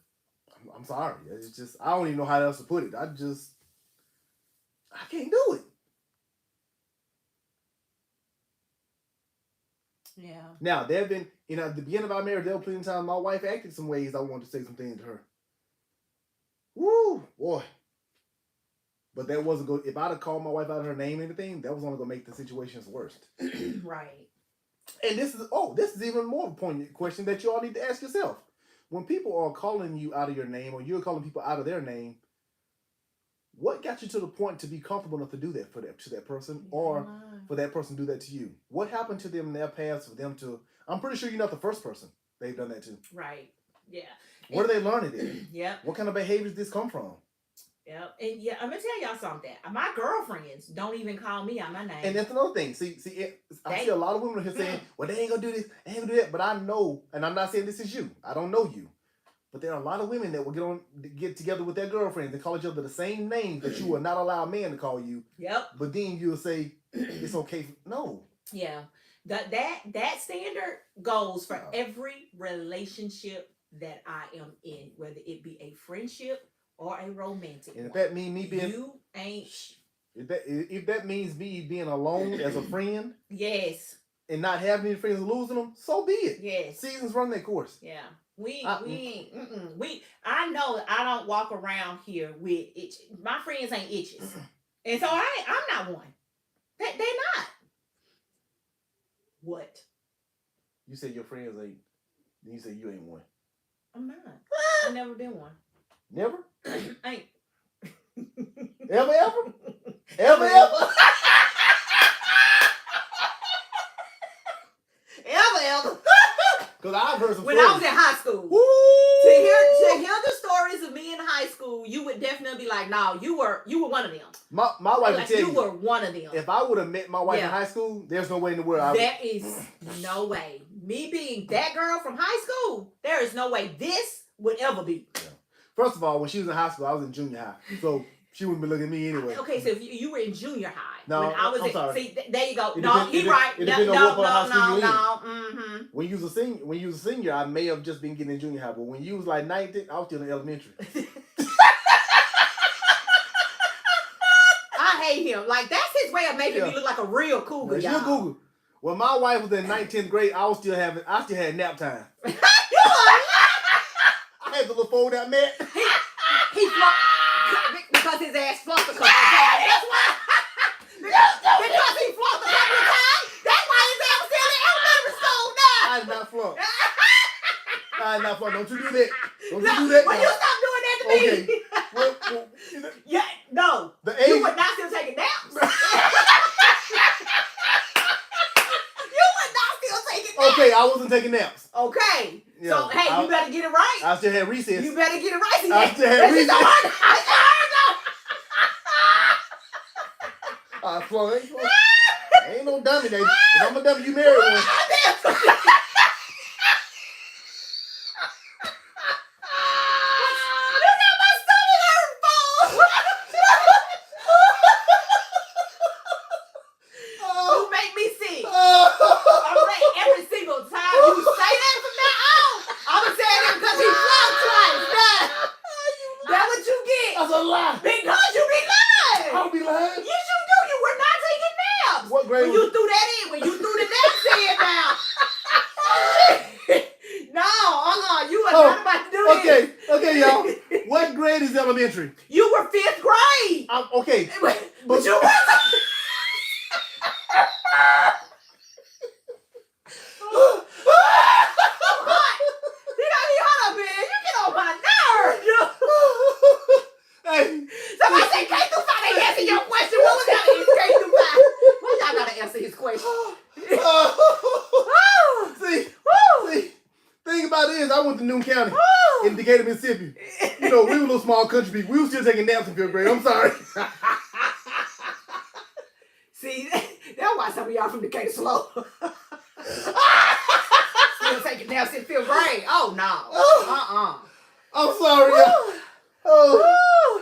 I'm sorry. It's just, I don't even know how else to put it. I can't do it. Yeah. Now, there have been, at the beginning of our marriage, there were plenty of times my wife acted some ways I wanted to say some things to her. Woo, boy. But that wasn't good. If I'd have called my wife out of her name or anything, that was only going to make the situations worse. Right. And this is even more of a poignant question that you all need to ask yourself. When people are calling you out of your name, or you're calling people out of their name, What got you to the point to be comfortable enough to do that to that person, or for that person to do that to you? What happened to them in their past for them to? I'm pretty sure you're not the first person they've done that to. Right. Yeah. Where do they learn it in? Yeah. What kind of behaviors this come from? Yeah, and yeah, I'm gonna tell y'all something. My girlfriends don't even call me out my name. And that's another thing. I see a lot of women here saying, "Well, they ain't gonna do this, they ain't gonna do that." But I know, and I'm not saying this is you. I don't know you, but there are a lot of women that will get together with their girlfriends and call each other the same name that you will not allow a man to call you. Yep. But then you'll say it's okay. No. Yeah. That standard goes for every relationship that I am in, whether it be a friendship or a romantic. And if that means me being you ain't if that means me being alone as a friend, yes, and not having any friends and losing them, so be it. Yes. Seasons run their course. Yeah. I know I don't walk around here with itch. My friends ain't itches. And so I'm not one. They're not. What? You said your friends ain't. You said you ain't one. I'm not. I've never been one. Never? Ain't. Ever? Ever? Ever. Because I've heard some when stories. I was in high school. Woo! To hear the stories of me in high school, you would definitely be like, no, you were one of them. My wife would tell you were one of them. If I would have met my wife in high school, there's no way in the world There is no way. Me being that girl from high school, there is no way this would ever be. Yeah. First of all, when she was in high school, I was in junior high. So she wouldn't be looking at me anyway. Okay, so if you were in junior high. No, when I was I'm sorry. See, there you go. It No, he's right. It No. depends on what part of high school you in. Mm-hmm. When you was a senior, I may have just been getting in junior high. But when you was like 19, I was still in elementary. I hate him. Like, that's his way of making me look like a real cougar, y'all. Cougar. When my wife was in 19th grade, I still had nap time. I had the little fold out mat. He flunked because his ass flunked a couple of times. That's why. Because he flunked a couple of times. That's why his ass was still in elementary school now. I did not flunk. Don't you do that. Don't you do that. Well, you stop doing that to me. Okay. Well, yeah, no. You would not still taking naps. You would not still taking naps. Okay, I wasn't taking naps. Okay. Yeah, so, hey, you better get it right. I still had recess. You better get it right. I still had recess. I flunk. Ain't no dummy, Dave. If I'm a dummy, you married one. Okay, y'all. What grade is elementary? You were 5th grade. Okay. But you were. County in Decatur, Mississippi. You know, we were a little small country people. We were still taking naps in 5th grade. I'm sorry. See, that's why some of y'all from Decatur slow. Still taking naps in 5th grade. Oh, no. I'm sorry, y'all. Oh.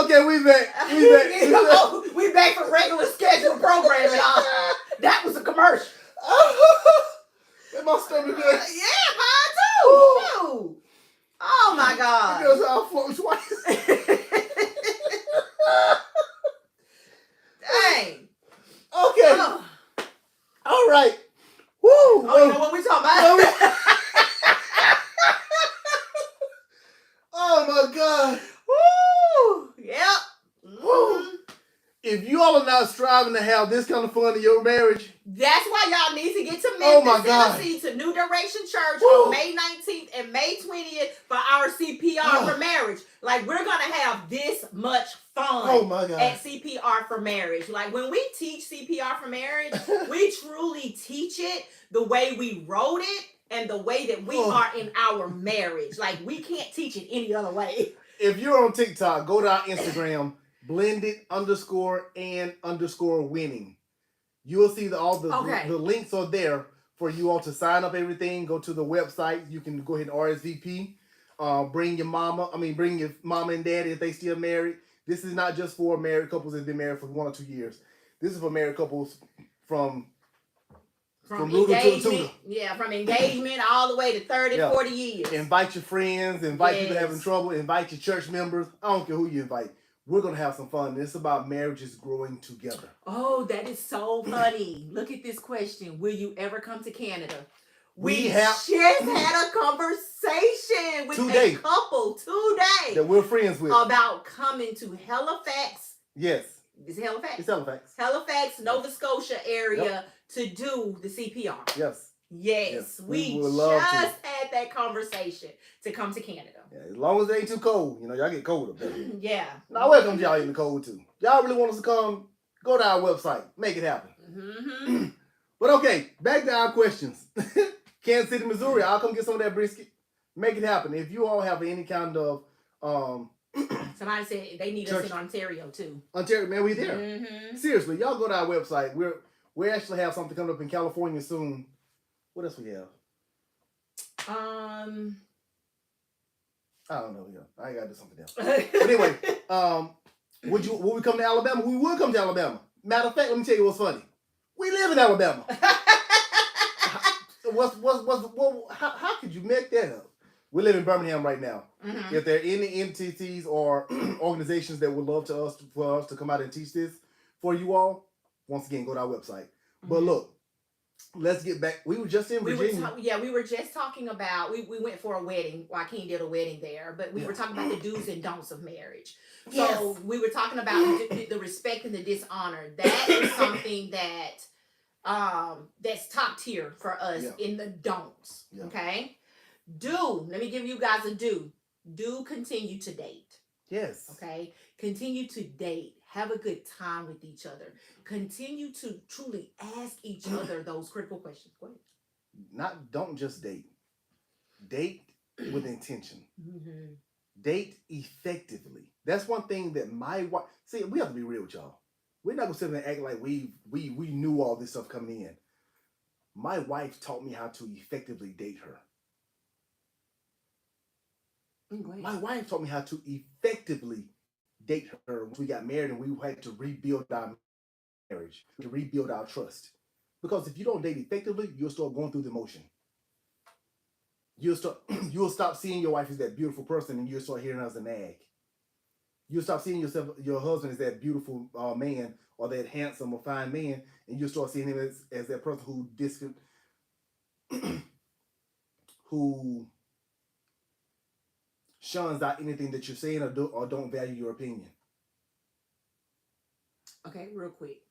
Okay, we back. We back for regular scheduled programming. That was a commercial. And my stomach good. Yeah, mine too. Ooh. Oh my God. Because I float twice. Dang. Okay. All right. Woo. Oh, you know what we talking about? Oh my God. Woo. Yep. Woo. If you all are not striving to have this kind of fun in your marriage, That's why y'all need to get to Oh Memphis, my God. Tennessee, to New Direction Church Woo. on May 19th and May 20th for our CPR for marriage. Like, we're going to have this much fun at CPR for marriage. Like, when we teach CPR for marriage, we truly teach it the way we wrote it and the way that we are in our marriage. Like, we can't teach it any other way. If you're on TikTok, go to our Instagram, blended_and_winning. You will see all the links are there for you all to sign up everything. Go to the website. You can go ahead and RSVP. Bring your mama and daddy if they still married. This is not just for married couples that's been married for 1 or 2 years. This is for married couples from engagement. Yeah, from engagement all the way to 30, 40 years. Invite your friends. Invite people having trouble. Invite your church members. I don't care who you invite. We're going to have some fun. It's about marriages growing together. Oh, that is so funny. Look at this question. Will you ever come to Canada? We just had a conversation with a couple today that we're friends with about coming to Halifax. Yes. Is it Halifax? It's Halifax. Halifax, Nova Scotia area to do the CPR. Yes. We just had that conversation to come to Canada. Yeah, as long as it ain't too cold. You know, y'all get cold up there. Yeah. Now, welcome y'all in the cold too. Y'all really want us to come? Go to our website. Make it happen. Mm-hmm. But okay, back to our questions. Kansas City, Missouri. I'll come get some of that brisket. Make it happen. If you all have any kind of somebody said they need us in Ontario too. Ontario, man, we there. Mm-hmm. Seriously, y'all go to our website. We actually have something coming up in California soon. What else we have? I don't know. Yeah, I gotta do something else. But anyway, would we come to Alabama? We would come to Alabama. Matter of fact, let me tell you what's funny. We live in Alabama. How could you make that up? We live in Birmingham right now. Mm-hmm. If there are any entities or organizations that would love for us to come out and teach this for you all, once again, go to our website. Mm-hmm. But look, let's get back. We were just in Virginia. We were just talking about, we went for a wedding. Joaquin did a wedding there, but we were talking about the do's and don'ts of marriage. So we were talking about the respect and the dishonor. That is something that that's top tier for us in the don'ts. Yeah. Okay. Let me give you guys a do. Continue to date. Yes. Okay. Continue to date. Have a good time with each other. Continue to truly ask each other those critical questions. Go ahead. Don't just date. Date with intention. Mm-hmm. Date effectively. That's one thing that my wife. See, we have to be real with y'all. We're not gonna sit there and act like we knew all this stuff coming in. My wife taught me how to effectively date her. My wife taught me how to effectively date her once we got married, and we had to rebuild our marriage, to rebuild our trust. Because if you don't date effectively, you'll start going through the motion. You'll stop seeing your wife as that beautiful person, and you'll start hearing her as a nag. You'll stop seeing your husband as that beautiful man or that handsome or fine man, and you'll start seeing him as that person who shuns out anything that you're saying or don't value your opinion. Okay, real quick.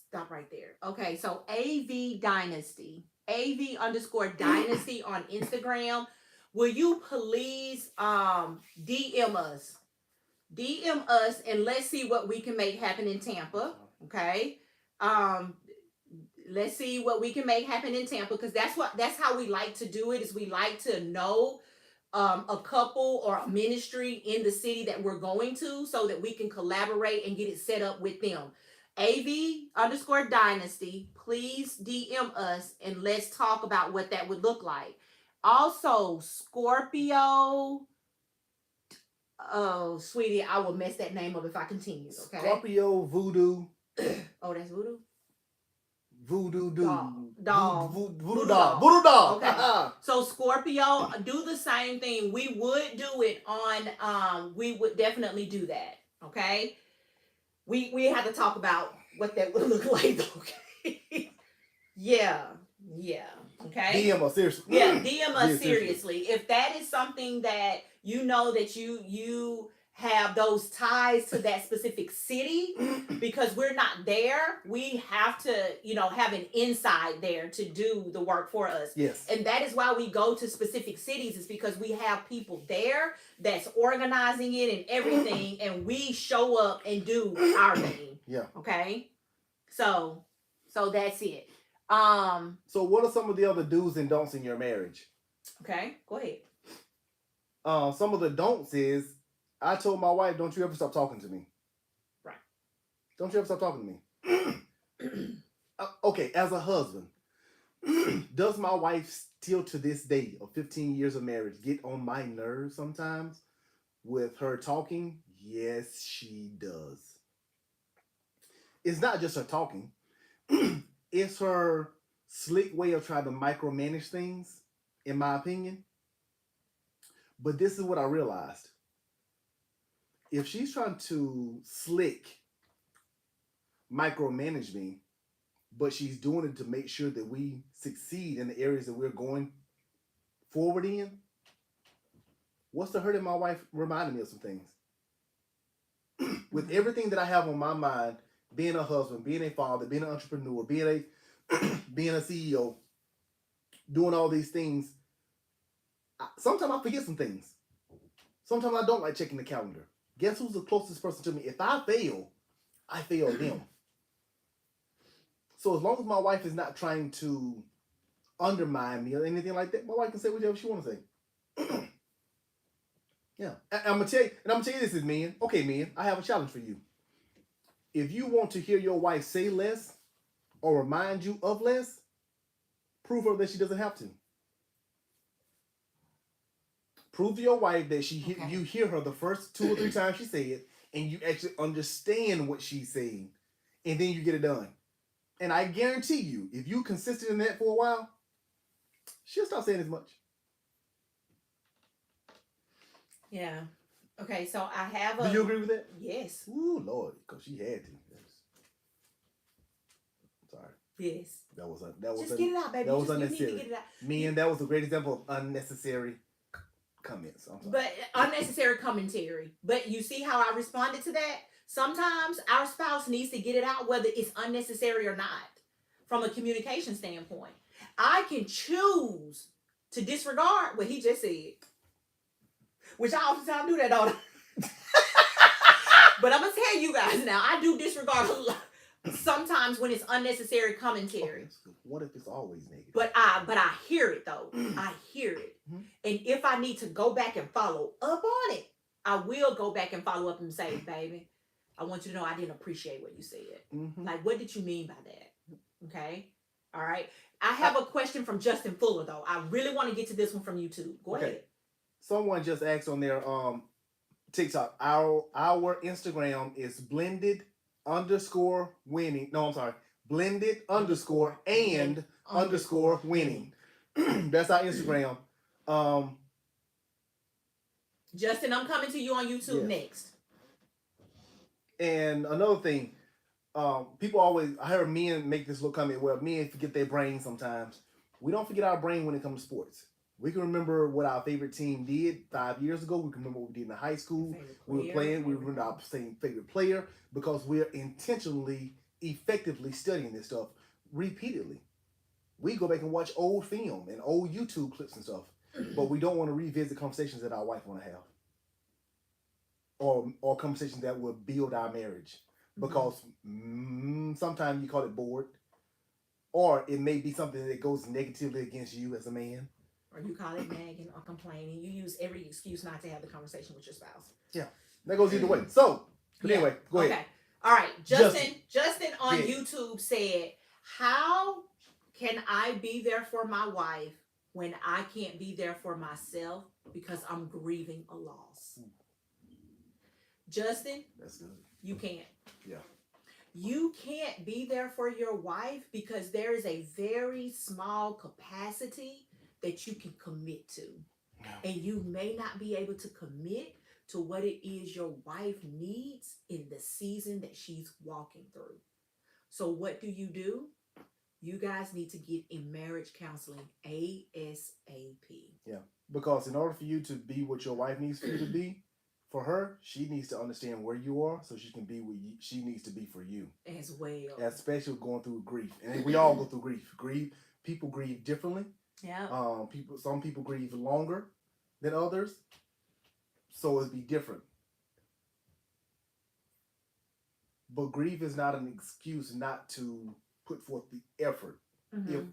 Stop right there. Okay, so AV Dynasty, AV_Dynasty on Instagram. Will you please DM us? DM us and let's see what we can make happen in Tampa. Okay. Let's see what we can make happen in Tampa, because that's how we like to do it, is we like to know a couple or a ministry in the city that we're going to, so that we can collaborate and get it set up with them. AV_Dynasty, please DM us and let's talk about what that would look like. Also, Scorpio. Oh, sweetie, I will mess that name up if I continue. Okay. Scorpio Voodoo. Oh, that's Voodoo? Voodoo doll. Voodoo doll. Okay. So Scorpio, do the same thing. We would do it on, we would definitely do that. Okay. We have to talk about what that would look like. Okay. Yeah. Okay. DM us seriously. Yeah, DM us seriously. If that is something that you know that you have those ties to that specific city because we're not there. We have to, have an inside there to do the work for us. Yes. And that is why we go to specific cities, is because we have people there that's organizing it and everything, and we show up and do our thing. Yeah. Okay. So that's it. So what are some of the other do's and don'ts in your marriage? Okay, go ahead. Some of the don'ts is, I told my wife, don't you ever stop talking to me. Right. Don't you ever stop talking to me. Okay, as a husband, does my wife still to this day of 15 years of marriage get on my nerves sometimes with her talking? Yes, she does. It's not just her talking. It's her slick way of trying to micromanage things, in my opinion. But this is what I realized. If she's trying to slick micromanage me, but she's doing it to make sure that we succeed in the areas that we're going forward in, what's the hurt in my wife reminding me of some things? With everything that I have on my mind, being a husband, being a father, being an entrepreneur, being a CEO, doing all these things, sometimes I forget some things. Sometimes I don't like checking the calendar. Guess who's the closest person to me? If I fail them. So as long as my wife is not trying to undermine me or anything like that, my wife can say whatever she wants to say. Yeah. I'm gonna tell you this is men. Okay, men, I have a challenge for you. If you want to hear your wife say less or remind you of less, prove her that she doesn't have to. Prove to your wife that you hear her the first 2 or 3 times she say it, and you actually understand what she's saying, and then you get it done. And I guarantee you, if you consistent in that for a while, she'll stop saying as much. Yeah. Okay, so I have Do you agree with that? Yes. Ooh, Lord, because she had to. Sorry. Yes. That was Just get it out, baby. That was You unnecessary. need to get it out. Man, that was a great example of unnecessary comments. I'm sorry. But unnecessary commentary. But you see how I responded to that? Sometimes our spouse needs to get it out, whether it's unnecessary or not, from a communication standpoint. I can choose to disregard what he just said, which I oftentimes do that all the time. But I'm going to tell you guys now, I do disregard a lot. Sometimes when it's unnecessary commentary. Okay, what if it's always negative? But I hear it though. I hear it. Mm-hmm. And if I need to go back and follow up on it, I will go back and follow up and say, baby, I want you to know I didn't appreciate what you said. Mm-hmm. Like, what did you mean by that? Okay. All right. I have a question from Justin Fuller though. I really want to get to this one from YouTube. Go ahead. Someone just asked on their TikTok, our Instagram is blended_winning. No, I'm sorry. blended_and_winning. That's our Instagram. Justin, I'm coming to you on YouTube next. And another thing, people always, I heard men make this little comment, well, men forget their brain sometimes. We don't forget our brain when it comes to sports. We can remember what our favorite team did 5 years ago. We can remember what we did in high school. We were playing. We remember our same favorite player because we're intentionally, effectively studying this stuff repeatedly. We go back and watch old film and old YouTube clips and stuff, but we don't want to revisit conversations that our wife want to have, or conversations that will build our marriage. Because sometimes you call it bored, or it may be something that goes negatively against you as a man. Or you call it nagging or complaining. You use every excuse not to have the conversation with your spouse. Yeah, that goes either way. So, but anyway, go ahead. Okay. All right. Justin on YouTube said, how can I be there for my wife when I can't be there for myself because I'm grieving a loss? Justin, that's good. You can't. Yeah. You can't be there for your wife because there is a very small capacity that you can commit to. And you may not be able to commit to what it is your wife needs in the season that she's walking through. So what do? You guys need to get in marriage counseling ASAP. Yeah, because in order for you to be what your wife needs for you to be, for her, she needs to understand where you are so she can be where she needs to be for you. As well. Especially going through grief. And we all go through grief. People grieve differently. Yeah. Some people grieve longer than others. So it'd be different. But grief is not an excuse not to put forth the effort. If you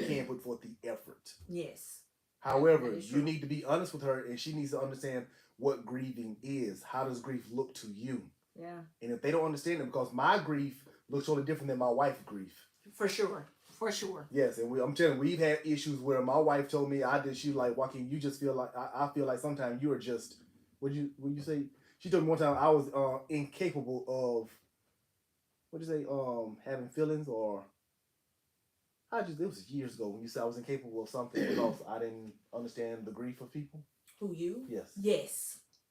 can put forth the effort. Yes. However, you need to be honest with her, and she needs to understand what grieving is. How does grief look to you? Yeah. And if they don't understand it, because my grief looks totally different than my wife's grief. For sure. For sure. Yes, and I'm telling you, we've had issues where my wife told me she like, Joaquin, you just feel like I feel like sometimes you are just would you say, she told me one time I was incapable of having feelings, or it was years ago when you said I was incapable of something because I didn't understand the grief of people. Who, you? Yes.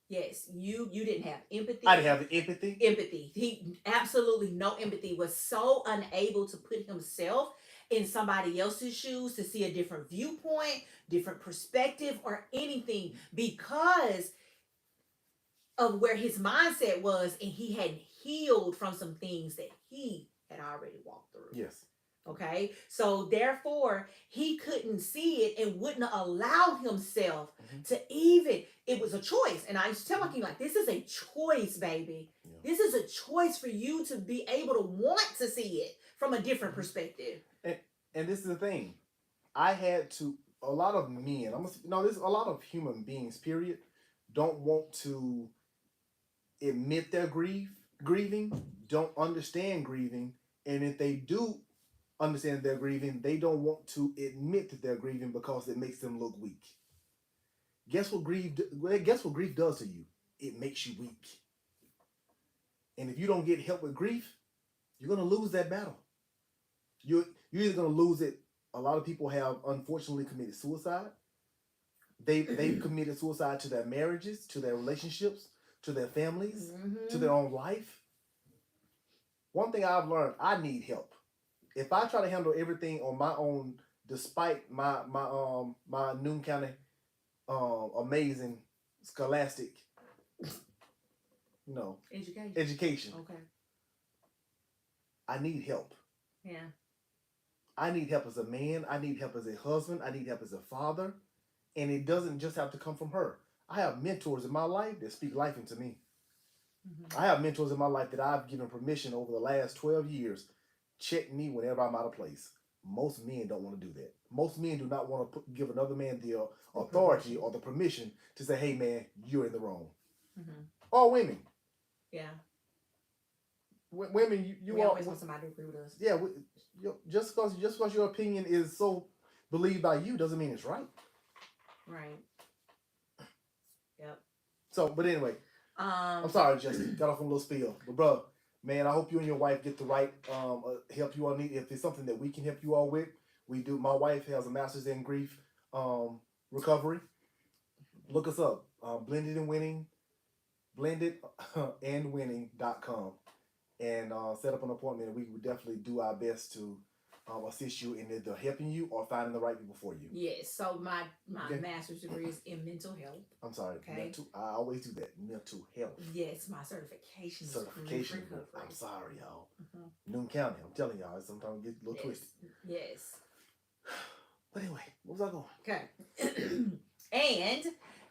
Yes. You didn't have empathy. I didn't have the empathy. He absolutely no empathy, was so unable to put himself in somebody else's shoes to see a different viewpoint, different perspective, or anything because of where his mindset was, and he had healed from some things that he had already walked through. Yes. Okay, so therefore he couldn't see it and wouldn't allow himself to even. It was a choice, and I used to tell him, like, this is a choice, baby. Yeah. This is a choice for you to be able to want to see it from a different perspective. And this is the thing, I had to. A lot of men, there's a lot of human beings. Period, don't want to admit their grieving, don't understand grieving, and if they do understand they're grieving, they don't want to admit that they're grieving because it makes them look weak. Guess what grief does to you? It makes you weak. And if you don't get help with grief, you're going to lose that battle. You're either going to lose it. A lot of people have unfortunately committed suicide. They've committed suicide to their marriages, to their relationships, to their families, to their own life. One thing I've learned, I need help. If I try to handle everything on my own, despite my Noon County amazing scholastic, education. Okay. I need help. Yeah. I need help as a man. I need help as a husband. I need help as a father. And it doesn't just have to come from her. I have mentors in my life that speak life into me. I have mentors in my life that I've given permission over the last 12 years. Check me whenever I'm out of place. Most men don't want to do that. Most men do not want to give another man the authority or the permission to say, hey, man, you're in the wrong. Or women. Yeah. Women, we always want somebody to agree with us. Yeah, just because your opinion is so believed by you doesn't mean it's right. Right. Yep. So, but anyway, I'm sorry, Justin, got off on a little spiel. But bro, man, I hope you and your wife get the right help you all need. If it's something that we can help you all with, we do. My wife has a master's in grief recovery. Look us up, blendedandwinning.com, and set up an appointment. And we would definitely do our best to assist you in either helping you or finding the right people for you. Yes. So my master's degree is in mental health. I'm sorry. Okay. I always do that. Mental health. Yes, my certification. I'm sorry, y'all. Noon County. I'm telling y'all. Sometimes get a little twisted. Yes. But anyway, what was I going? Okay. And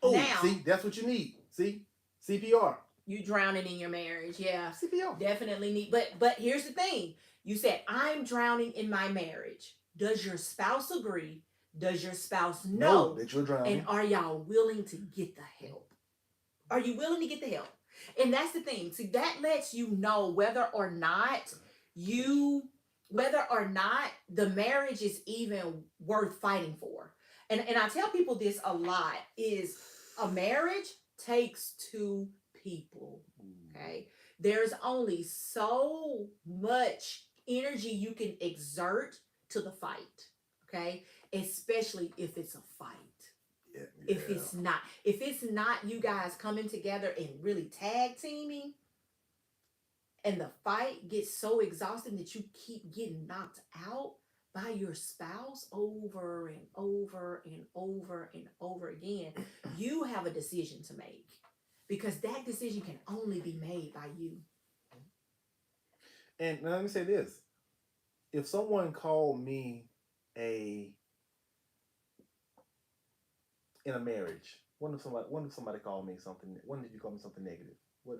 now, see, that's what you need. See, CPR. You drowning in your marriage, yeah. CPR. Definitely need. But here's the thing. You said, I'm drowning in my marriage. Does your spouse agree? Does your spouse know that you're drowning? And are y'all willing to get the help? Are you willing to get the help? And that's the thing. See, that lets you know whether or not the marriage is even worth fighting for. And I tell people this a lot, is a marriage takes two people. Okay. There's only so much energy you can exert to the fight. Okay. Especially if it's a fight. Yeah. If it's not you guys coming together and really tag teaming, and the fight gets so exhausting that you keep getting knocked out by your spouse over and over and over and over again, you have a decision to make. because that decision can only be made by you. And let me say this. If someone called me in a marriage, what if somebody called me something? When did you call me something negative? What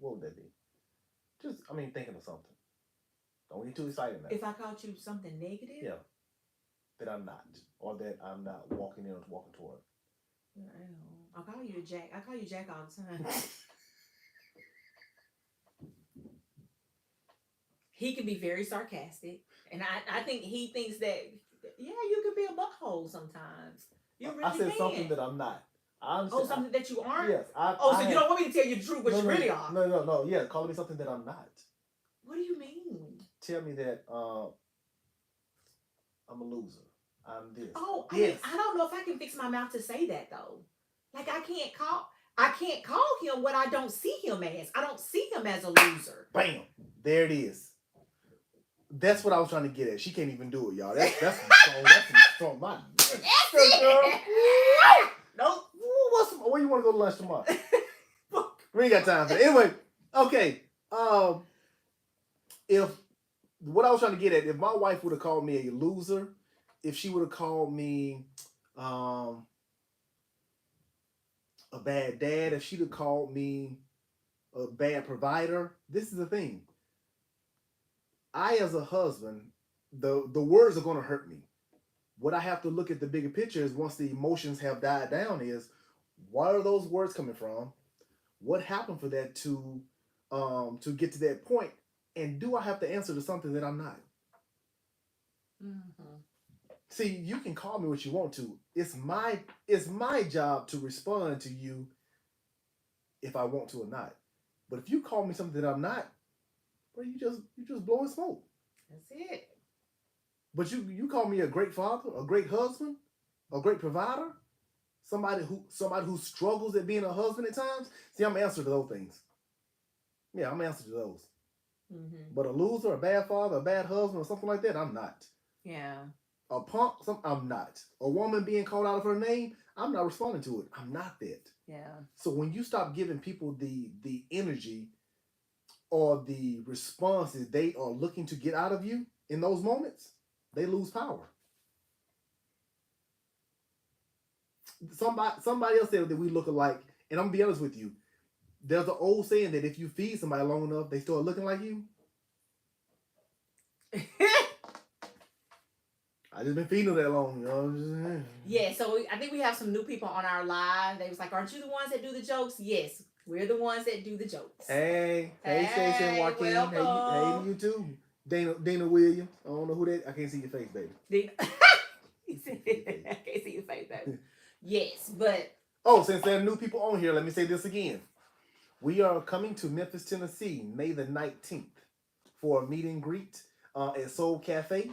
would that be? Just, thinking of something. Don't get too excited now. If I called you something negative? Yeah. That I'm not. Or that I'm not walking in or walking toward. I'll call you Jack. I call you Jack all the time. He can be very sarcastic. And I think he thinks that, yeah, you could be a butthole sometimes. You really I said can. something that I'm not. Something that you aren't? Yes. So you don't want me to tell you the truth, what you really are? No. Yeah, calling me something that I'm not. What do you mean? Tell me that I'm a loser. I'm this. Yes. I don't know if I can fix my mouth to say that though. Like I can't call him what I don't see him as. I don't see him as a loser. Bam. There it is. That's what I was trying to get at. She can't even do it, y'all. That's some strong mind. Nope. Where you want to go to lunch tomorrow? We ain't got time for that. Anyway, okay. If what I was trying to get at, if my wife would have called me a loser, if she would have called me a bad dad, if she'd have called me a bad provider, this is the thing. I, as a husband, the words are going to hurt me. What I have to look at the bigger picture is once the emotions have died down is, where are those words coming from? What happened for that to get to that point? And do I have to answer to something that I'm not? Mm-hmm. See, you can call me what you want to. It's my job to respond to you if I want to or not. But if you call me something that I'm not, well, you just blowing smoke. That's it. But you call me a great father, a great husband, a great provider, somebody who struggles at being a husband at times. See, I'm answering to those things. Yeah, I'm answering to those. Mm-hmm. But a loser, a bad father, a bad husband, or something like that, I'm not. Yeah. A punk, I'm not. A woman being called out of her name, I'm not responding to it. I'm not that. Yeah. So when you stop giving people the energy or the responses they are looking to get out of you in those moments, they lose power. Somebody else said that we look alike, and I'm gonna be honest with you. There's an old saying that if you feed somebody long enough, they start looking like you. I just been feeding them that long, you know. Yeah, so I think we have some new people on our live. They was like, "Aren't you the ones that do the jokes?" Yes, we're the ones that do the jokes. Hey, Stacey and Joaquin. Hey to you too. Dana Williams. I don't know who that. I can't see your face, baby. I can't see your face, baby. Yes, but since there are new people on here, let me say this again. We are coming to Memphis, Tennessee, May the 19th for a meet and greet at Soul Cafe.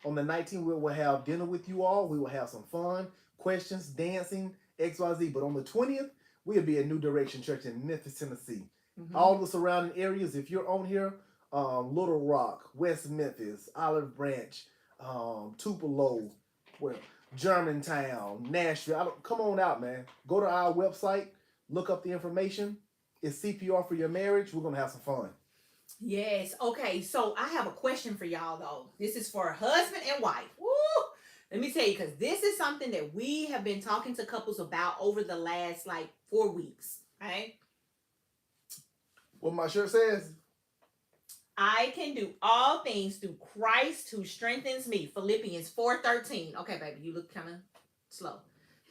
On the 19th, we will have dinner with you all. We will have some fun, questions, dancing, XYZ. But on the 20th, we'll be at New Direction Church in Memphis, Tennessee. Mm-hmm. All the surrounding areas, if you're on here, Little Rock, West Memphis, Olive Branch, Tupelo, Germantown, Nashville. Come on out, man. Go to our website, look up the information. It's CPR for your marriage. We're going to have some fun. Yes. Okay. So I have a question for y'all, though. This is for husband and wife. Woo! Let me tell you, because this is something that we have been talking to couples about over the last 4 weeks. Okay. What my shirt says? I can do all things through Christ who strengthens me. Philippians 4:13. Okay, baby, you look kind of slow.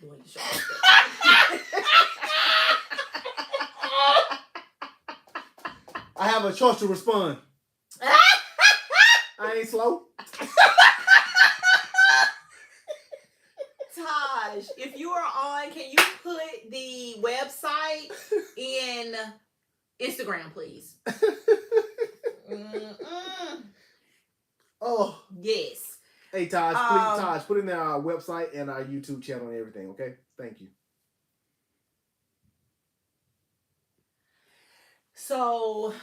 Doing the show. I have a choice to respond. I ain't slow. Taj, if you are on, can you put the website in Instagram, please? Oh. Yes. Hey, Taj, please, Taj, put in there our website and our YouTube channel and everything, okay? Thank you. So,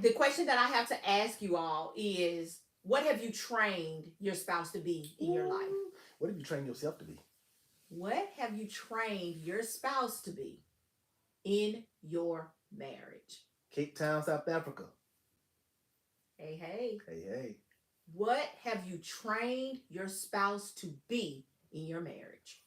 the question that I have to ask you all is, what have you trained your spouse to be in your life? What have you trained yourself to be? What have you trained your spouse to be? in your marriage? Cape Town, South Africa. Hey, hey. Hey, hey. What have you trained your spouse to be in your marriage?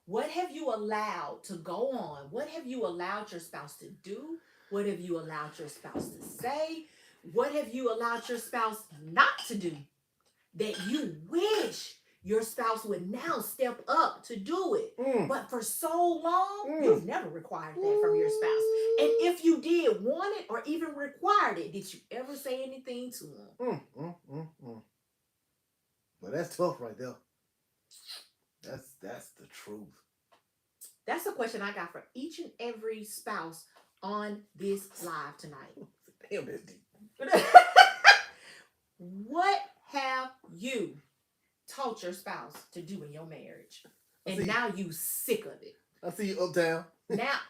What have you allowed to go on? What have you allowed your spouse to do? What have you allowed your spouse to say? What have you allowed your spouse not to do that you wish your spouse would now step up to do it? But for so long, you've never required that from your spouse. And if you did want it or even required it, did you ever say anything to them? Well, that's tough right there. That's the truth. That's a question I got for each and every spouse on this live tonight. Damn, that's deep. What have you taught your spouse to do in your marriage? And now you sick of it. I see you uptown.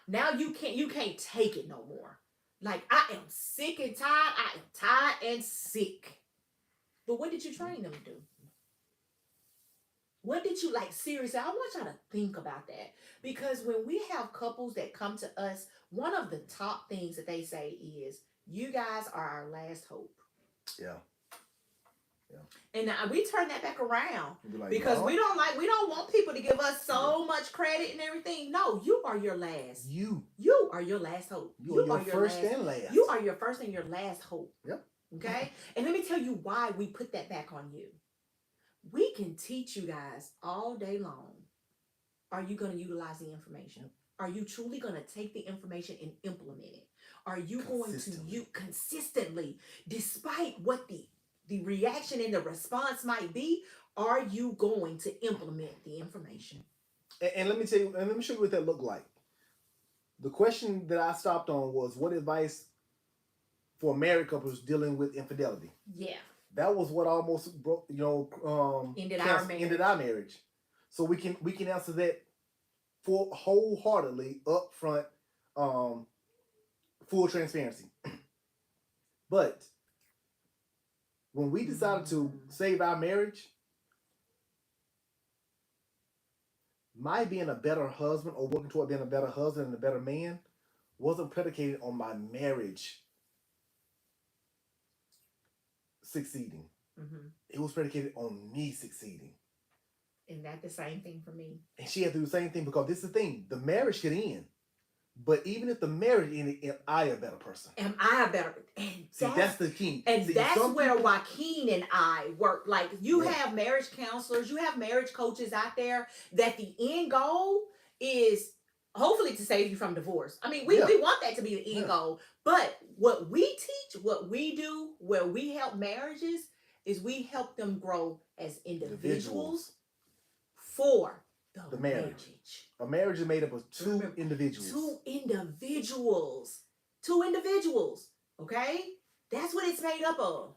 Now you can't take it no more. Like, I am sick and tired. I am tired and sick. But what did you train them to do? What did you, like, seriously, I want y'all to think about that. Because when we have couples that come to us, one of the top things that they say is, you guys are our last hope. Yeah. And we turn that back around Like, because we don't want people to give us so much credit and everything. No, you are your last. You are your last hope. You are your first and last. You are your first and your last hope. Yep. Okay? And let me tell you why we put that back on you. We can teach you guys all day long. Are you going to utilize the information? Yep. Are you truly going to take the information and implement it? Are you going to use consistently, despite what the reaction and the response might be? Are you going to implement the information? And let me tell you, and let me show you what that looked like. The question that I stopped on was, what advice for married couples dealing with infidelity? Yeah. That was what almost broke, ended our marriage. So we can answer that for wholeheartedly, upfront, full transparency. But when we decided to save our marriage, my being a better husband or working toward being a better husband and a better man wasn't predicated on my marriage succeeding. Mm-hmm. It was predicated on me succeeding. And that's the same thing for me. And she had to do the same thing, because this is the thing. The marriage could end. But even if the marriage ended, am I a better person? Am I a better person? See, that's the key. And that's where Joaquin and I work. Like, you have marriage counselors, you have marriage coaches out there that the end goal is hopefully to save you from divorce. I mean, we want that to be the end goal. But what we teach, what we do, where we help marriages, is we help them grow as individuals for the marriage. A marriage is made up of two individuals. Two individuals. Okay? That's what it's made up of.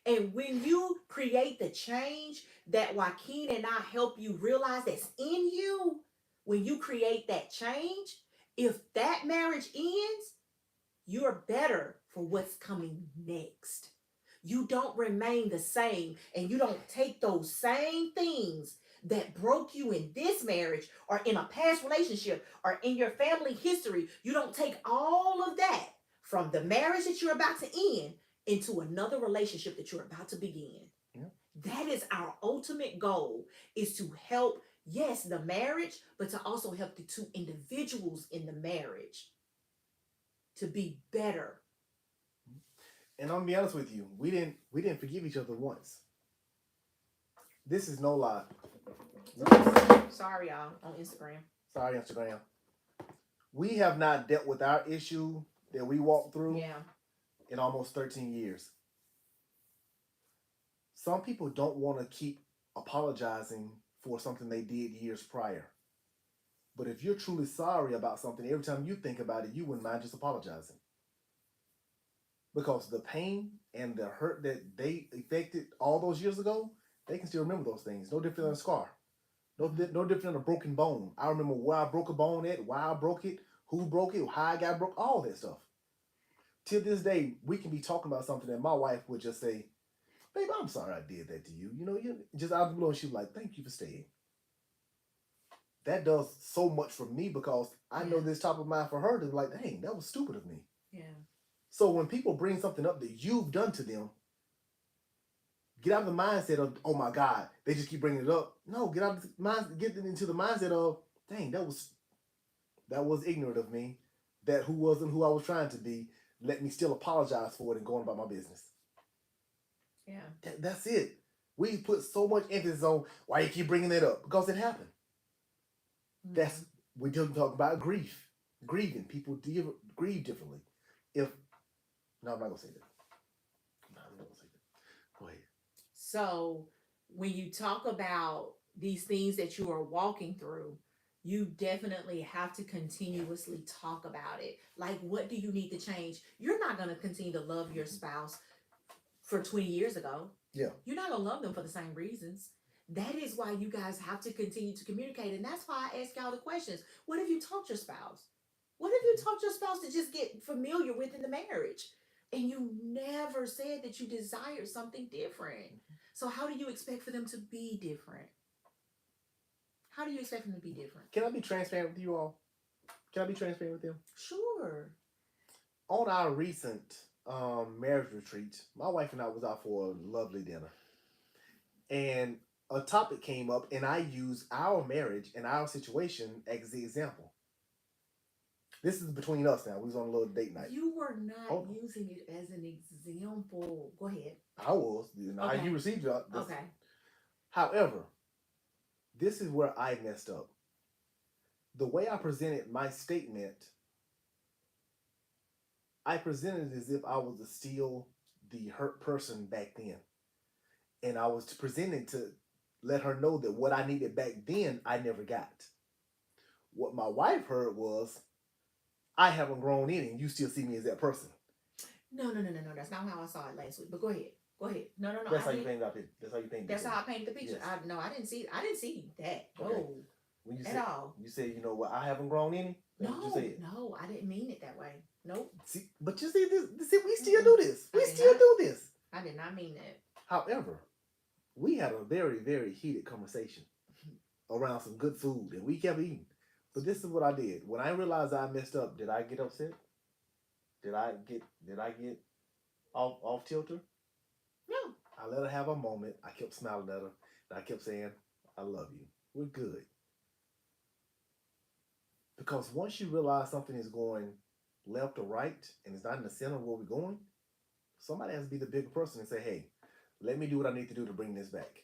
And when you create the change that Joaquin and I help you realize that's in you, when you create that change, if that marriage ends, you're better for what's coming next. You don't remain the same, and you don't take those same things that broke you in this marriage or in a past relationship or in your family history. You don't take all of that from the marriage that you're about to end into another relationship that you're about to begin. Yep. That is our ultimate goal, is to help, yes, the marriage, but to also help the two individuals in the marriage to be better. And I'm gonna be honest with you, we didn't forgive each other once. This is no lie. Sorry, y'all, on Instagram. Sorry, Instagram. We have not dealt with our issue that we walked through in almost 13 years. Some people don't want to keep apologizing for something they did years prior. But if you're truly sorry about something, every time you think about it, you wouldn't mind just apologizing. Because the pain and the hurt that they affected all those years ago, they can still remember those things. No different than a scar. No different than a broken bone. I remember where I broke a bone at, why I broke it, who broke it, how I got broke, all that stuff. Till this day, we can be talking about something that my wife would just say, babe, I'm sorry I did that to you. You just out of the blue, and she was like, thank you for staying. that does so much for me because I know this top of mind for her to be like, dang, that was stupid of me. Yeah. So when people bring something up that you've done to them, get out of the mindset of, oh my God, they just keep bringing it up. No, get out of the mind, get into the mindset of, dang, that was ignorant of me. That who wasn't who I was trying to be. Let me still apologize for it and go on about my business. Yeah. That's it. We put so much emphasis on why you keep bringing it up because it happened. Mm-hmm. That's we didn't talk about grief, grieving. People grieve differently. No, I'm not gonna say that. No, I'm not gonna say that. Go ahead. So when you talk about these things that you are walking through, you definitely have to continuously talk about it. Like, what do you need to change? You're not going to continue to love your spouse for 20 years ago. Yeah. You're not going to love them for the same reasons. That is why you guys have to continue to communicate. And that's why I ask y'all the questions. What have you taught your spouse? What have you taught your spouse to just get familiar with in the marriage? And you never said that you desired something different. So how do you expect for them to be different? How do you expect them to be different? Can I be transparent with you all? Can I be transparent with them? Sure. On our recent marriage retreat, my wife and I was out for a lovely dinner. And a topic came up, and I used our marriage and our situation as the example. This is between us now. We was on a little date night. You were not using it as an example. Go ahead. I was. How you received it. Okay. However, this is where I messed up. The way I presented my statement, I presented it as if I was still the hurt person back then. And I was presenting to let her know that what I needed back then, I never got. What my wife heard was, I haven't grown in and you still see me as that person. No. That's not how I saw it last week. But go ahead. No. That's how you painted the picture. That's how you painted. That's how I painted the picture. Yes. I didn't see that. Okay. No. When you at all. You said, you know what, I haven't grown in. No, I didn't mean it that way. Nope. See, but you see this. See, we still do this. We still do this. I did not mean that. However, we had a very, very heated conversation around some good food, and we kept eating. So this is what I did. When I realized I messed up, did I get upset? Did I get off tilter? No. I let her have a moment. I kept smiling at her, and I kept saying, I love you. We're good. Because once you realize something is going left or right, and it's not in the center of where we're going, somebody has to be the bigger person and say, hey, let me do what I need to do to bring this back.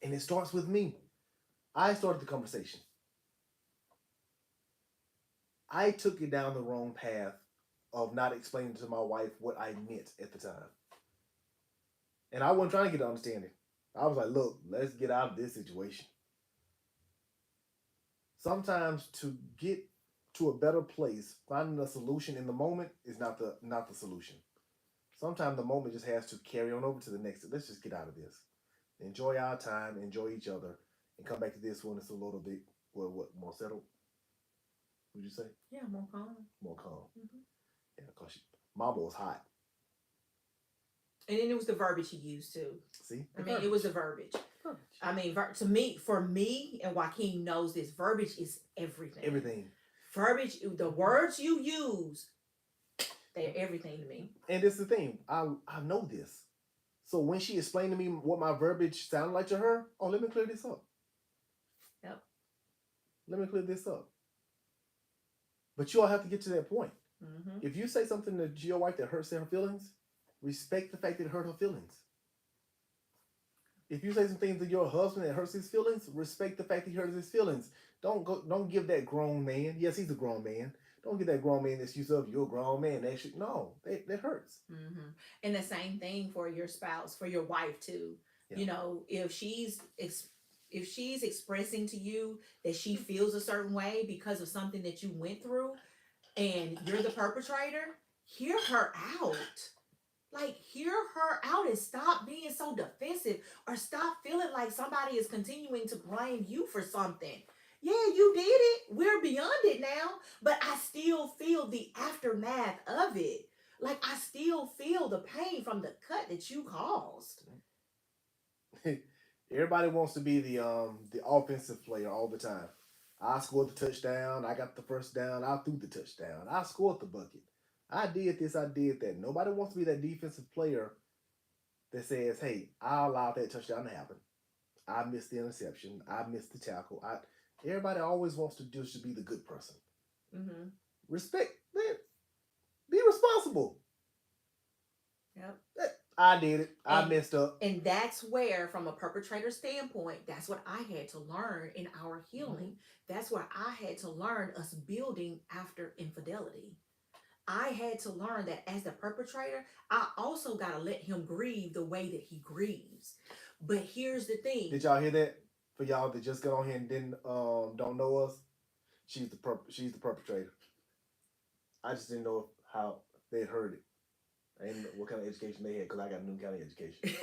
And it starts with me. I started the conversation. I took it down the wrong path of not explaining to my wife what I meant at the time. And I wasn't trying to get understanding. I was like, look, let's get out of this situation. Sometimes to get to a better place, finding a solution in the moment is not the solution. Sometimes the moment just has to carry on over to the next. Let's just get out of this. Enjoy our time, enjoy each other, and come back to this when it's a little bit, what more settled? Would you say? Yeah, more calm. More calm. Mm-hmm. Yeah, because Mama was hot. And then it was the verbiage he used too. See? It was the verbiage. I mean, for me, and Joaquin knows this, verbiage is everything. Everything. Verbiage, the words you use, they're everything to me. And it's the thing, I know this. So when she explained to me what my verbiage sounded like to her, let me clear this up. Yep. Let me clear this up. But you all have to get to that point. Mm-hmm. If you say something to your wife that hurts her feelings, respect the fact that it hurt her feelings. If you say some things to your husband that hurts his feelings, respect the fact that he hurts his feelings. Don't give that grown man. Yes, he's a grown man. Don't give that grown man the excuse of you're a grown man. That hurts. Mm-hmm. And the same thing for your spouse, for your wife too. Yeah. You know, if she's expressing to you that she feels a certain way because of something that you went through, and you're the perpetrator, hear her out. Like, hear her out and stop being so defensive, or stop feeling like somebody is continuing to blame you for something. Yeah, you did it. We're beyond it now, but I still feel the aftermath of it. Like, I still feel the pain from the cut that you caused. Everybody wants to be the offensive player all the time. I scored the touchdown. I got the first down. I threw the touchdown. I scored the bucket. I did this. I did that. Nobody wants to be that defensive player that says, "Hey, I allowed that touchdown to happen. I missed the interception. I missed the tackle." Everybody always wants to do should be the good person. Mm-hmm. Respect, man. Be responsible. Yep. I did it. I messed up. And that's where, from a perpetrator standpoint, that's what I had to learn in our healing. Mm-hmm. That's where I had to learn us building after infidelity. I had to learn that as the perpetrator, I also got to let him grieve the way that he grieves. But here's the thing. Did y'all hear that? For y'all that just got on here and didn't don't know us, she's the perpetrator. I just didn't know how they had heard it. I didn't know what kind of education they had because I got New County education.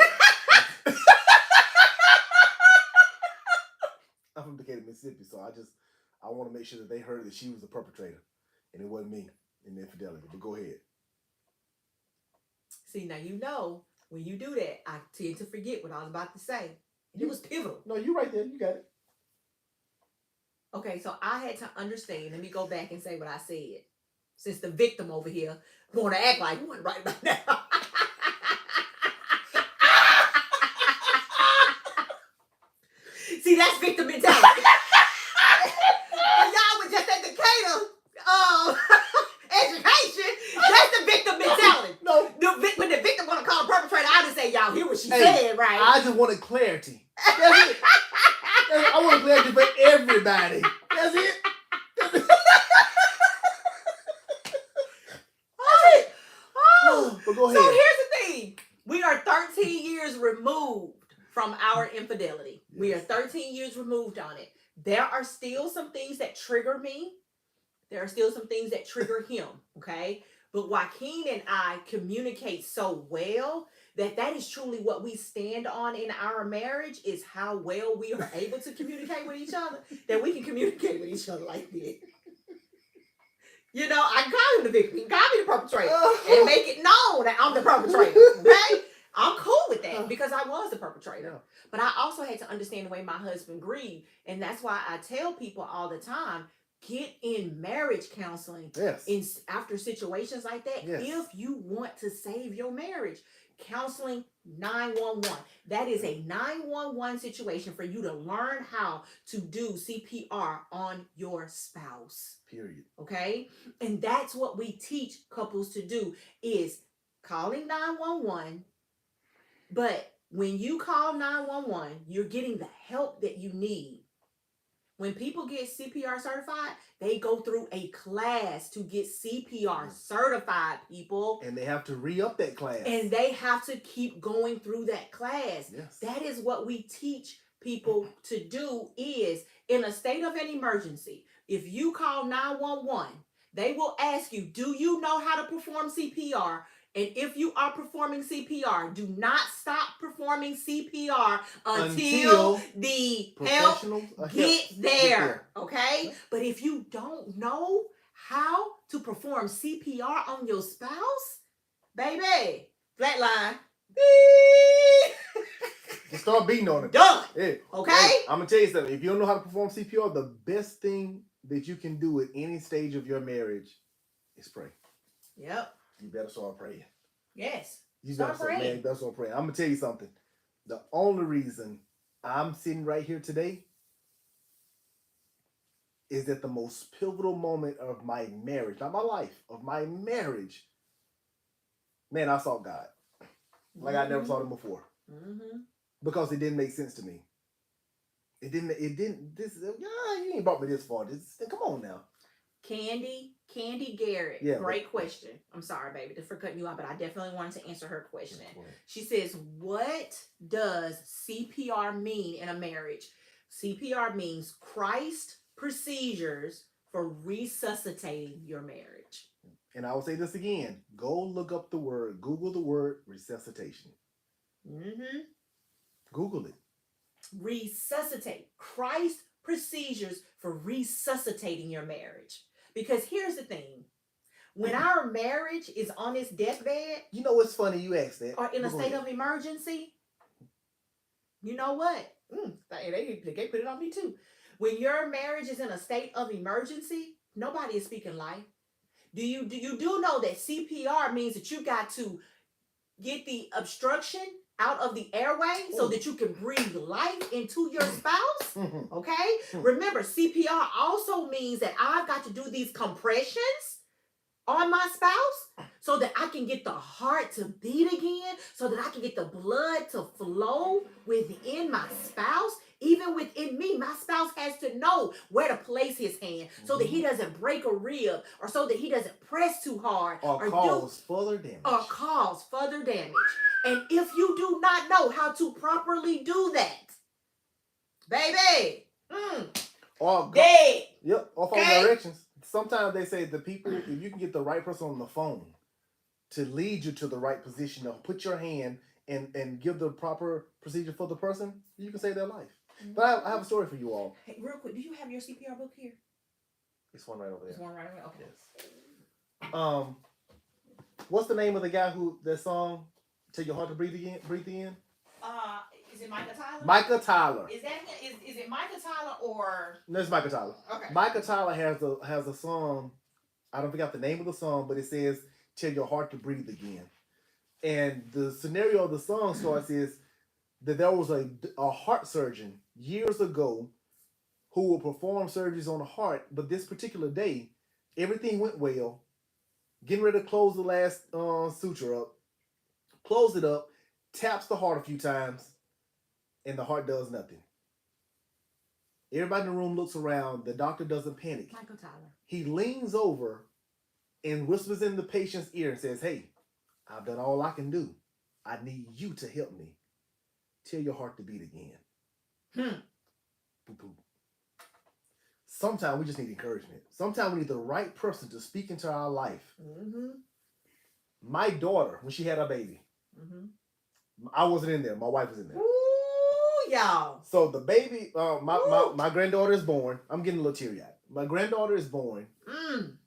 I'm from Decatur, Mississippi, so I want to make sure that they heard that she was the perpetrator and it wasn't me in the infidelity. But go ahead. See, now you know when you do that, I tend to forget what I was about to say. It was pivotal. No, you right there. You got it. Okay, so I had to understand. Let me go back and say what I said. Since the victim over here want to act like one right about now. See, that's victim mentality. Y'all were just at Decatur education. That's the victim mentality. No. When the victim want to call a perpetrator, I just say, y'all hear what she said, right? I just wanted clarity. That's it. I want clarity for everybody. That's it. But go ahead. So here's the thing. We are 13 years removed from our infidelity. Yes. We are 13 years removed on it. There are still some things that trigger me. There are still some things that trigger him, okay? But Joaquin and I communicate so well that is truly what we stand on in our marriage, is how well we are able to communicate with each other, that we can communicate with each other like this. You know, I can call him the victim. He can call me the perpetrator and make it known that I'm the perpetrator, okay? I'm cool with that because I was the perpetrator. Yeah. But I also had to understand the way my husband grieved. And that's why I tell people all the time, get in marriage counseling. Yes. After situations like that. Yes. If you want to save your marriage. Counseling 911. That is a 911 situation for you to learn how to do CPR on your spouse. Period. Okay? And that's what we teach couples to do, is calling 911. But when you call 911, you're getting the help that you need. When people get CPR certified, they go through a class to get CPR certified, people. And they have to re-up that class. And they have to keep going through that class. Yes. That is what we teach people to do, is in a state of an emergency. If you call 911, they will ask you, do you know how to perform CPR? And if you are performing CPR, do not stop performing CPR until the help gets there. Okay? But if you don't know how to perform CPR on your spouse, baby, flatline. Just start beating on it. Done. Yeah. Okay? Hey, I'm going to tell you something. If you don't know how to perform CPR, the best thing that you can do at any stage of your marriage is pray. Yep. You better start praying. Yes. You better start praying. Man, you better start praying. I'm going to tell you something. The only reason I'm sitting right here today is that the most pivotal moment of my marriage, not my life, of my marriage, man, I saw God. Like I never saw him before. Mm-hmm. Because it didn't make sense to me. You ain't brought me this far. Come on now. Candy Garrett. Yeah, great question. I'm sorry, baby, for cutting you off, but I definitely wanted to answer her question. She says, what does CPR mean in a marriage? CPR means Christ procedures for resuscitating your marriage. And I will say this again. Go look up Google the word resuscitation. Mm-hmm. Google it. Resuscitate. Christ procedures for resuscitating your marriage. Because here's the thing. When our marriage is on its deathbed. You know what's funny? You asked that. Or in a state of emergency. You know what? They put it on me too. When your marriage is in a state of emergency, nobody is speaking life. Do you know that CPR means that you got to get the obstruction out of the airway so that you can breathe life into your spouse? Okay? Remember, CPR also means that I've got to do these compressions on my spouse so that I can get the heart to beat again, so that I can get the blood to flow within my spouse. Even within me, my spouse has to know where to place his hand so that he doesn't break a rib, or so that he doesn't press too hard, or cause further damage. And if you do not know how to properly do that, baby, or dead. Yep, or follow directions. Sometimes they say the people, if you can get the right person on the phone to lead you to the right position, to put your hand and give the proper procedure for the person, you can save their life. But I have a story for you all. Hey, real quick, do you have your CPR book here? It's one right over there. There's one right over there? Okay. Yes. What's the name of the guy who that song "Tell Your Heart to Breathe Again"? Breathe in. Is it Micah Tyler? Micah Tyler. Is it Micah Tyler or? No, it's Micah Tyler. Okay. Micah Tyler has a song. I don't forget the name of the song, but it says "Tell Your Heart to Breathe Again." And the scenario of the song starts is that there was a heart surgeon years ago who would perform surgeries on the heart, but this particular day, everything went well. Getting ready to close the last suture up, close it up, taps the heart a few times, and the heart does nothing. Everybody in the room looks around. The doctor doesn't panic. Michael Tyler. He leans over and whispers in the patient's ear and says, "Hey, I've done all I can do. I need you to help me. Tell your heart to beat again." Boop, boop. Sometimes we just need encouragement. Sometimes we need the right person to speak into our life. My daughter, when she had her baby, I wasn't in there. My wife was in there. Ooh, y'all. So the baby, my granddaughter is born. I'm getting a little teary-eyed. My granddaughter is born,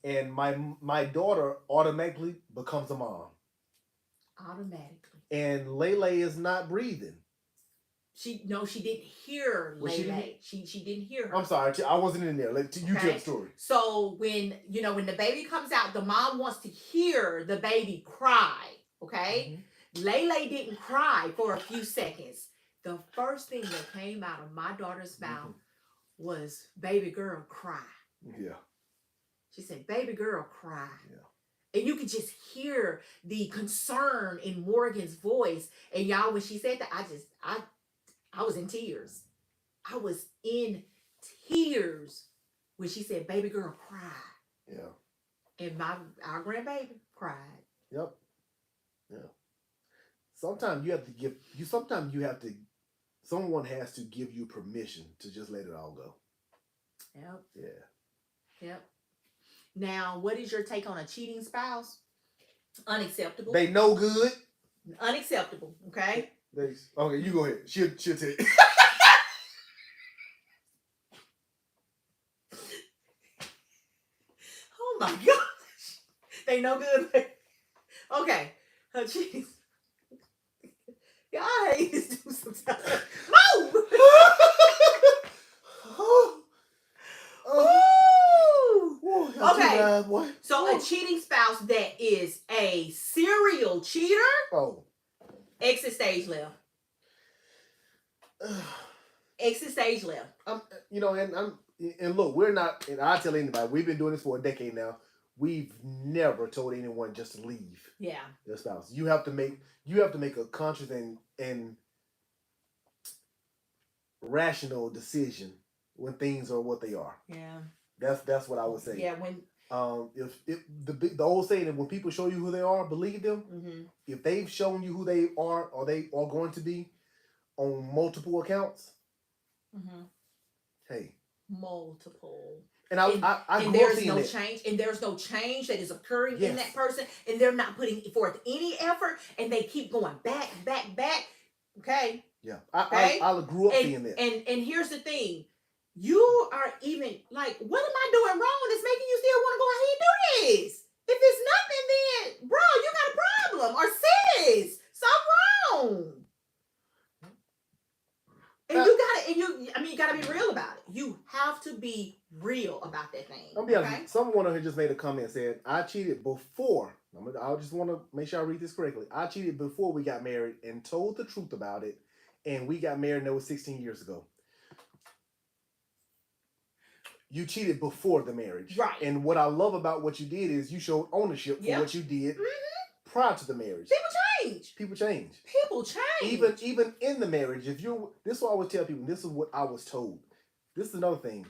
and my daughter automatically becomes a mom. Automatically. And Lele is not breathing. She didn't hear Lele. She didn't hear her. I'm sorry, I wasn't in there. You tell the story. So when the baby comes out, the mom wants to hear the baby cry. Okay, Lele didn't cry for a few seconds. The first thing that came out of my daughter's mouth was, "Baby girl, cry." Yeah. She said, "Baby girl, cry." Yeah. And you could just hear the concern in Morgan's voice. And y'all, when she said that, I was in tears. I was in tears when she said, "Baby girl, cry." Yeah. And our grandbaby cried. Yep. Yeah. Sometimes someone has to give you permission to just let it all go. Yep. Yeah. Yep. Now, what is your take on a cheating spouse? Unacceptable. They no good. Unacceptable. Okay. Okay, you go ahead. She'll take. Oh my gosh. They no good. Okay. Jeez. Y'all hate this dude sometimes. Move! Okay. So a cheating spouse that is a serial cheater. Exit stage left. Exit stage left. And look, we're not, and I tell anybody, we've been doing this for a decade now. We've never told anyone just to leave. Yeah. Their spouse. You have to make a conscious and rational decision when things are what they are. Yeah. That's what I would say. Yeah. When if the old saying that when people show you who they are, believe them. If they've shown you who they are or they are going to be on multiple accounts, hey, multiple. And I and there's no change, and there's no change that is occurring in that person, and they're not putting forth any effort, and they keep going back. Okay. Yeah. I grew up seeing that. And here's the thing. You are even like, what am I doing wrong that's making you still want to go out here and do this? If it's nothing, then bro, you got a problem. Or sis, something wrong. And have to be real about that thing. I'll be honest. Someone who just made a comment said, I cheated before. I just want to make sure I read this correctly. I cheated before we got married and told the truth about it. And we got married and that was 16 years ago. You cheated before the marriage. Right. And what I love about what you did is you showed ownership for what you did prior to the marriage. People change. Even in the marriage, this is what I would tell people. This is what I was told. This is another thing.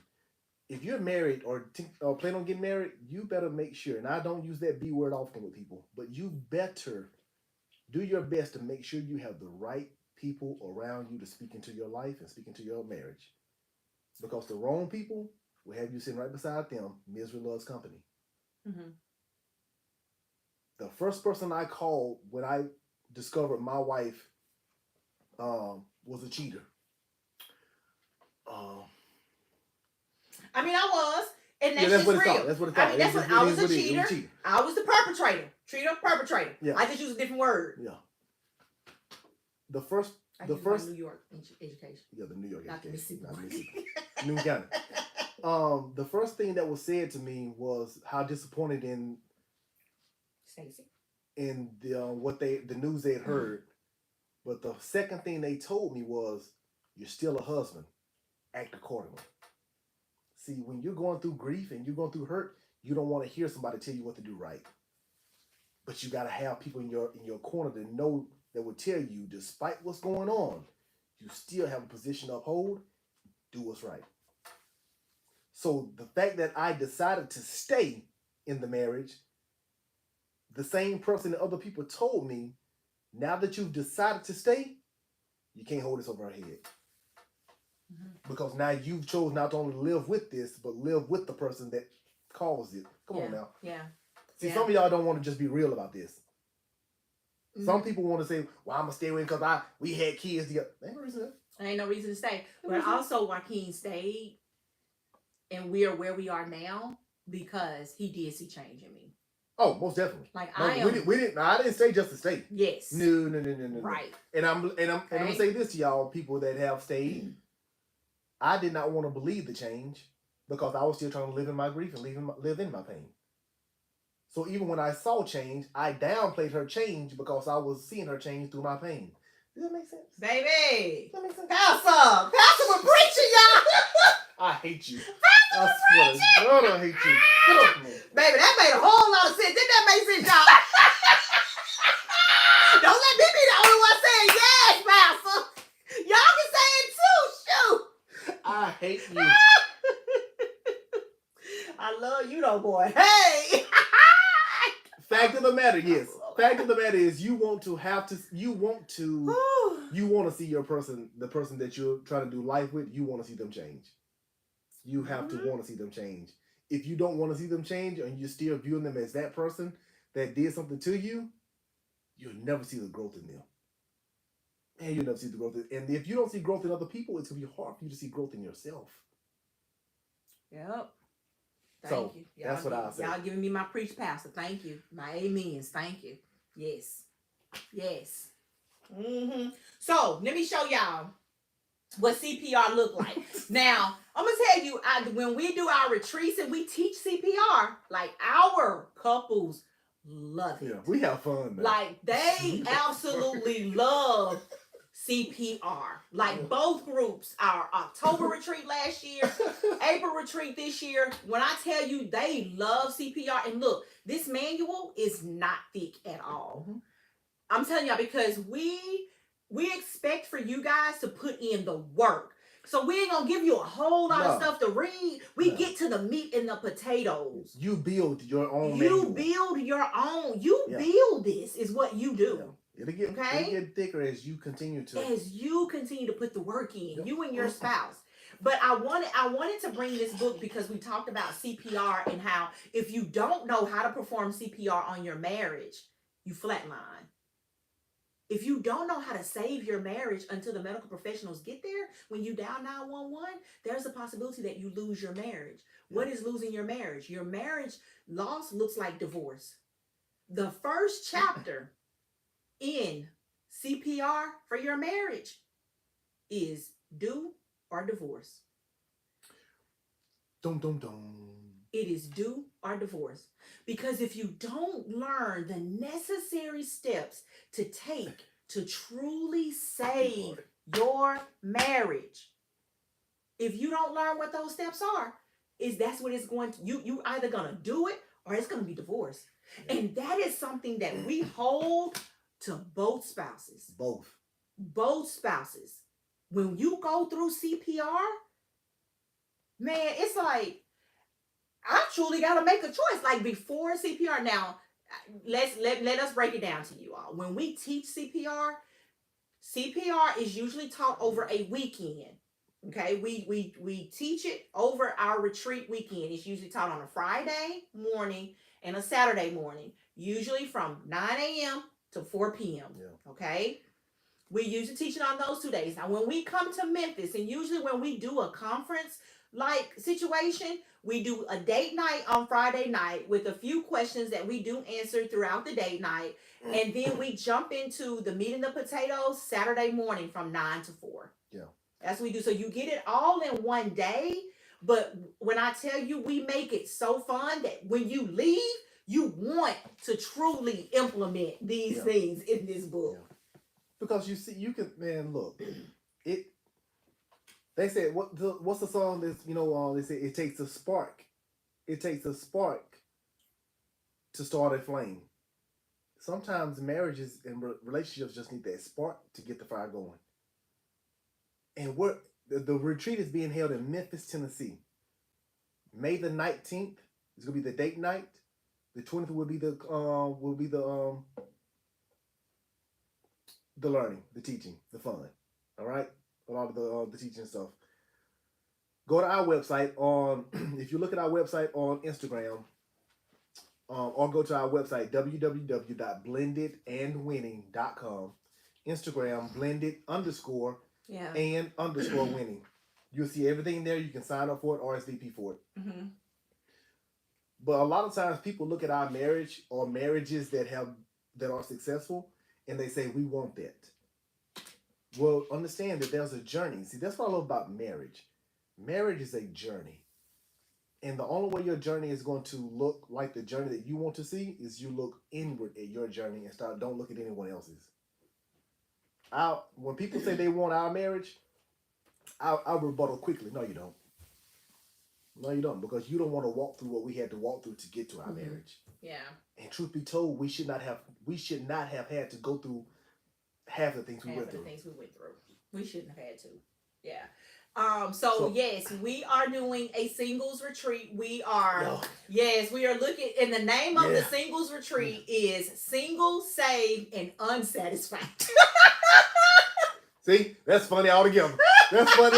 If you're married or plan on getting married, you better make sure, and I don't use that B word often with people, but you better do your best to make sure you have the right people around you to speak into your life and speak into your marriage. Because the wrong people will have you sitting right beside them. Misery loves company. Mm-hmm. The first person I called when I discovered my wife was a cheater. I mean, I was, and that's just real. That's what it's called. I mean, I was a cheater. I was the perpetrator. Perpetrator. Yeah. I just use a different word. Yeah. The first New York education. Yeah, the New York Not education. Not Mississippi. New County. The first thing that was said to me was how disappointed in Stacey. In the news they had heard. But the second thing they told me was, you're still a husband. Act accordingly. See, when you're going through grief and you're going through hurt, you don't want to hear somebody tell you what to do right. But you got to have people in your corner that know, that will tell you, despite what's going on, you still have a position to uphold. Do what's right. So the fact that I decided to stay in the marriage, the same person that other people told me, now that you've decided to stay, you can't hold this over our head. Mm-hmm. Because now you've chosen not to only live with this, but live with the person that caused it. Come on now. Yeah. See, some of y'all don't want to just be real about this. Mm-hmm. Some people want to say, well, I'm going to stay with him because we had kids together. Ain't no reason. Ain't no reason to stay. But also, Joaquin stayed, and we are where we are now because he did see change in me. Oh, most definitely. Like no, I didn't say just to stay. Yes. No. Right. And I'm gonna say this to y'all, people that have stayed. I did not want to believe the change because I was still trying to live in my grief and live in my pain. So even when I saw change, I downplayed her change because I was seeing her change through my pain. Does that make sense? Baby. Does that make sense? Pastor was preaching, y'all. I hate you. I swear to God, I hate you. Get off me. Baby, that made a whole lot of sense. Didn't that make sense, y'all? Don't let me be the only one saying yes, Pastor. Y'all can say it too. Shoot. I hate you. I love you though, boy. Hey. Fact of the matter, yes. Fact of the matter is you want to see your person, the person that you're trying to do life with, you want to see them change. You have to want to see them change. If you don't want to see them change and you're still viewing them as that person that did something to you, you'll never see the growth in them. And you'll never see the growth. And if you don't see growth in other people, it's going to be hard for you to see growth in yourself. Yep. Thank you. That's what I say. Y'all giving me my preach, Pastor. Thank you. My amens. Thank you. Yes. Yes. Mm-hmm. So, let me show y'all what CPR look like. Now, I'm going to tell you, when we do our retreats and we teach CPR, like our couples love it. Yeah, we have fun, man. Like, they absolutely love CPR. Like, both groups, our October retreat last year, April retreat this year, when I tell you they love CPR, and look, this manual is not thick at all. Mm-hmm. I'm telling y'all, because we expect for you guys to put in the work. So we ain't gonna give you a whole lot of stuff to read. We get to the meat and the potatoes. You build your own You build your own. You build this is what you do. Yeah. It'll get thicker as you continue to put the work in. You and your spouse. But I wanted to bring this book because we talked about CPR and how if you don't know how to perform CPR on your marriage, you flatline. If you don't know how to save your marriage until the medical professionals get there, when you dial 911, there's a possibility that you lose your marriage. Yeah. What is losing your marriage? Your marriage loss looks like divorce. The first chapter in CPR for your marriage is do or divorce. Dum dum dum. It is do or divorce. Because if you don't learn the necessary steps to take to truly save your marriage, if you don't learn what those steps are, that's what it's going to, you either gonna do it or it's gonna be divorce. And that is something that we hold to both spouses. Both spouses. When you go through CPR, man, it's like, I truly got to make a choice. Like before CPR, now let us break it down to you all. When we teach CPR is usually taught over a weekend. Okay, we teach it over our retreat weekend. It's usually taught on a Friday morning and a Saturday morning, usually from 9 a.m. to 4 p.m. Yeah. Okay, we usually teach it on those 2 days. Now, when we come to Memphis, and usually when we do a conference like situation, we do a date night on Friday night with a few questions that we do answer throughout the date night. And then we jump into the meat and the potatoes Saturday morning from 9 to 4. Yeah. That's what we do. So you get it all in one day. But when I tell you, we make it so fun that when you leave, you want to truly implement these things in this book. Yeah. Because you see, you can, man, look, it. They said, what's the song that's, they say it takes a spark. It takes a spark to start a flame. Sometimes marriages and relationships just need that spark to get the fire going. And the retreat is being held in Memphis, Tennessee. May the 19th is going to be the date night. The 20th will be the learning, the teaching, the fun. All right? A lot of the teaching stuff. Go to our website if you look at our website on Instagram, or go to our website, www.blendedandwinning.com. Instagram, blended_and_winning. You'll see everything there. You can sign up for it, RSVP for it. Mm-hmm. But a lot of times people look at our marriage or marriages that are successful, and they say, we want that. Well, understand that there's a journey. See, that's what I love about marriage. Marriage is a journey. And the only way your journey is going to look like the journey that you want to see is you look inward at your journey and don't look at anyone else's. When people say they want our marriage, I'll rebuttal quickly. No, you don't. No, you don't. Because you don't want to walk through what we had to walk through to get to our marriage. Yeah. And truth be told, we should not have had to go through half the things we went through. We shouldn't have had to. Yeah. So yes, we are doing a singles retreat. We are looking, and the name of the singles retreat is Single, Saved, and Unsatisfied. See, that's funny altogether. Single,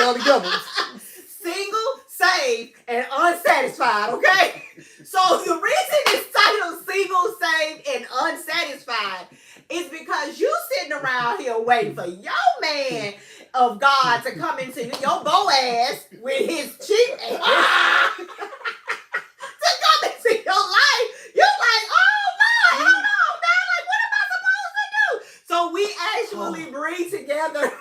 saved, and unsatisfied, okay? So the reason it's titled Single, Saved, and Unsatisfied is because you sitting around here waiting for your man of God to come into your Boaz with his cheap to come into your life. You're like, oh Lord, hold on, now, like, what am I supposed to do? So we actually bring together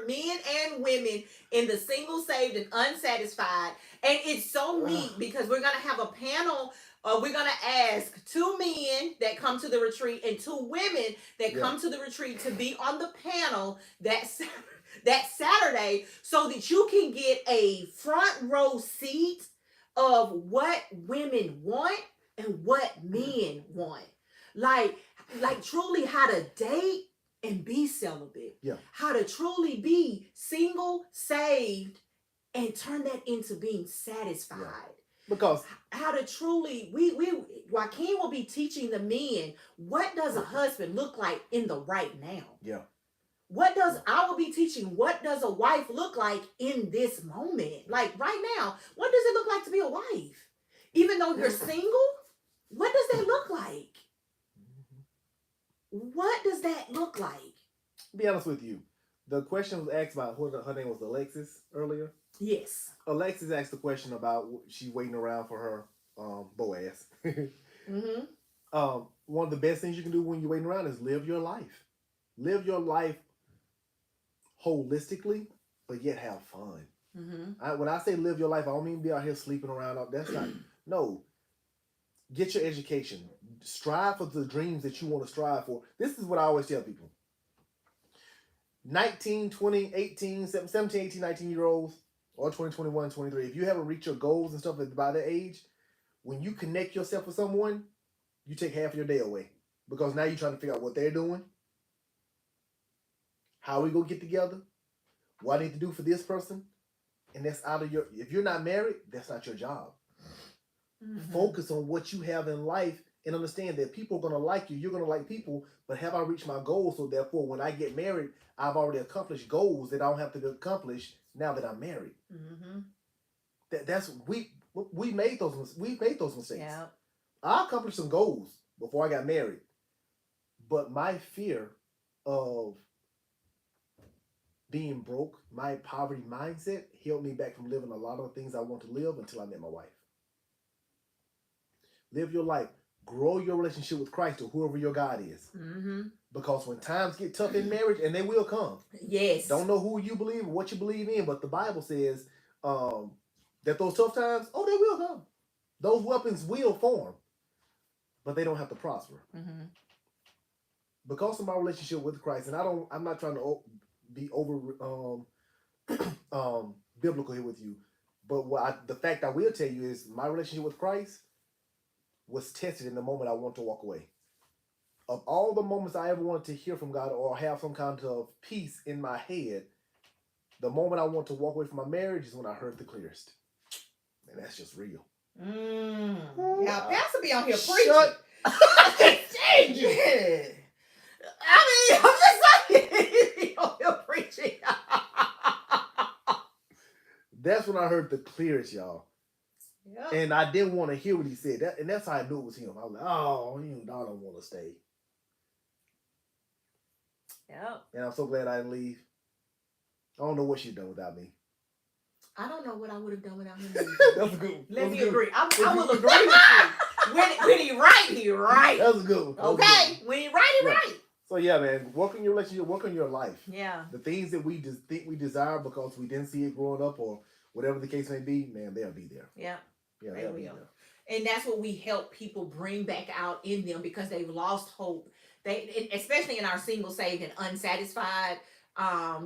men and women in the single, saved, and unsatisfied. And it's so neat because we're going to have a panel. We're going to ask 2 men that come to the retreat and 2 women that come to the retreat to be on the panel that Saturday, so that you can get a front row seat of what women want and what men want. Like truly how to date and be celibate. Yeah. How to truly be single, saved, and turn that into being satisfied. Yeah. Because how to truly, Joaquin will be teaching the men, what does a husband look like in the right now? Yeah. I will be teaching, what does a wife look like in this moment? Like right now, what does it look like to be a wife? Even though you're single, what does that look like? What does that look like? Be honest with you. The question was asked about her name was Alexis earlier. Yes. Alexis asked the question about she waiting around for her Boaz. Mm-hmm. One of the best things you can do when you're waiting around is live your life. Live your life holistically, but yet have fun. Mm-hmm. When I say live your life, I don't mean be out here sleeping around. That's not. No. Get your education. Strive for the dreams that you want to strive for. This is what I always tell people. 19, 20, 18, 17, 18, 19-year-olds, or 20, 21, 23, if you haven't reached your goals and stuff by that age, when you connect yourself with someone, you take half of your day away. Because now you're trying to figure out what they're doing, how we go get together, what I need to do for this person, and that's out of your... If you're not married, that's not your job. Mm-hmm. Focus on what you have in life and understand that people are going to like you. You're going to like people, but have I reached my goals? So therefore, when I get married, I've already accomplished goals that I don't have to accomplish now that I'm married. Mm-hmm. We made those mistakes. Yeah. I accomplished some goals before I got married, but my fear of being broke, my poverty mindset, held me back from living a lot of the things I want to live until I met my wife. Live your life. Grow your relationship with Christ or whoever your God is. Mm-hmm. Because when times get tough in marriage, and they will come. Yes. Don't know who you believe or what you believe in, but the Bible says that those tough times, they will come. Those weapons will form, but they don't have to prosper. Mm-hmm. Because of my relationship with Christ, and I'm not trying to be over biblical here with you, but the fact I will tell you is my relationship with Christ was tested in the moment I want to walk away. Of all the moments I ever wanted to hear from God or have some kind of peace in my head, the moment I want to walk away from my marriage is when I heard the clearest. And that's just real. Now, Pastor be on here preaching. Shut yeah. I mean, I'm just saying, he be on here preaching. That's when I heard the clearest, y'all. Yep. And I didn't want to hear what he said. And that's how I knew it was him. I was like, I don't want to stay. Yep. And I'm so glad I didn't leave. I don't know what she'd done without me. I don't know what I would have done without him. That's good. Let me agree. I will agree with you. When he right, he right. That's good. Okay. When he right, he right. So yeah, man, work on your relationship, work on your life. Yeah. The things that we just think we desire because we didn't see it growing up or whatever the case may be, man, they'll be there. Yeah. Yeah, they'll be there. And that's what we help people bring back out in them because they've lost hope. They, especially in our single, saved, and unsatisfied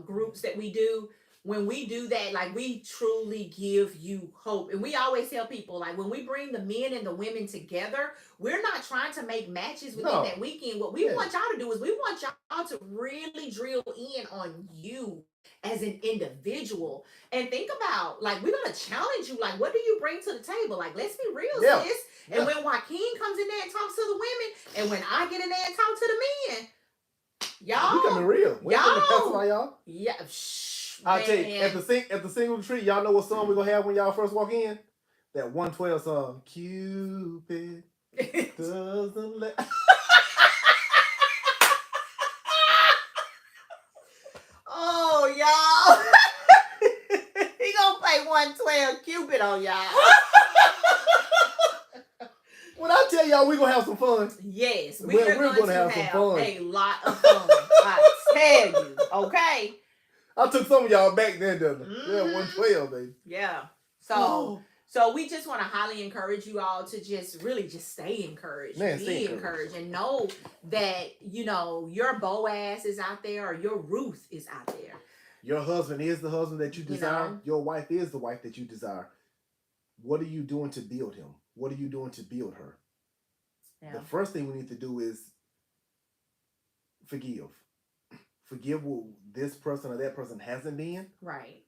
groups that we do. When we do that, like, we truly give you hope. And we always tell people, like, when we bring the men and the women together, we're not trying to make matches within that weekend. What we want y'all to do is we want y'all to really drill in on you as an individual. And think about, like, we're going to challenge you. Like, what do you bring to the table? Like, let's be real, sis. And when Joaquin comes in there and talks to the women, and when I get in there and talk to the men, y'all. We coming real. We coming to pacify y'all. Yeah. I'll tell you, at the single retreat, y'all know what song we're going to have when y'all first walk in? That 112 song. Cupid doesn't let... Oh, y'all. He gonna play 112 Cupid on y'all. When I tell y'all we're going to have some fun. Yes, we're going to have some fun. A lot of fun. I tell you, okay? I took some of y'all back then, didn't I? Yeah, 112, baby. Yeah. So we just want to highly encourage you all to just really just stay encouraged. Man, be encouraged. And know that, your Boaz is out there or your Ruth is out there. Your husband is the husband that you desire. Your wife is the wife that you desire. What are you doing to build him? What are you doing to build her? Yeah. The first thing we need to do is forgive. Forgive what this person or that person hasn't been. Right.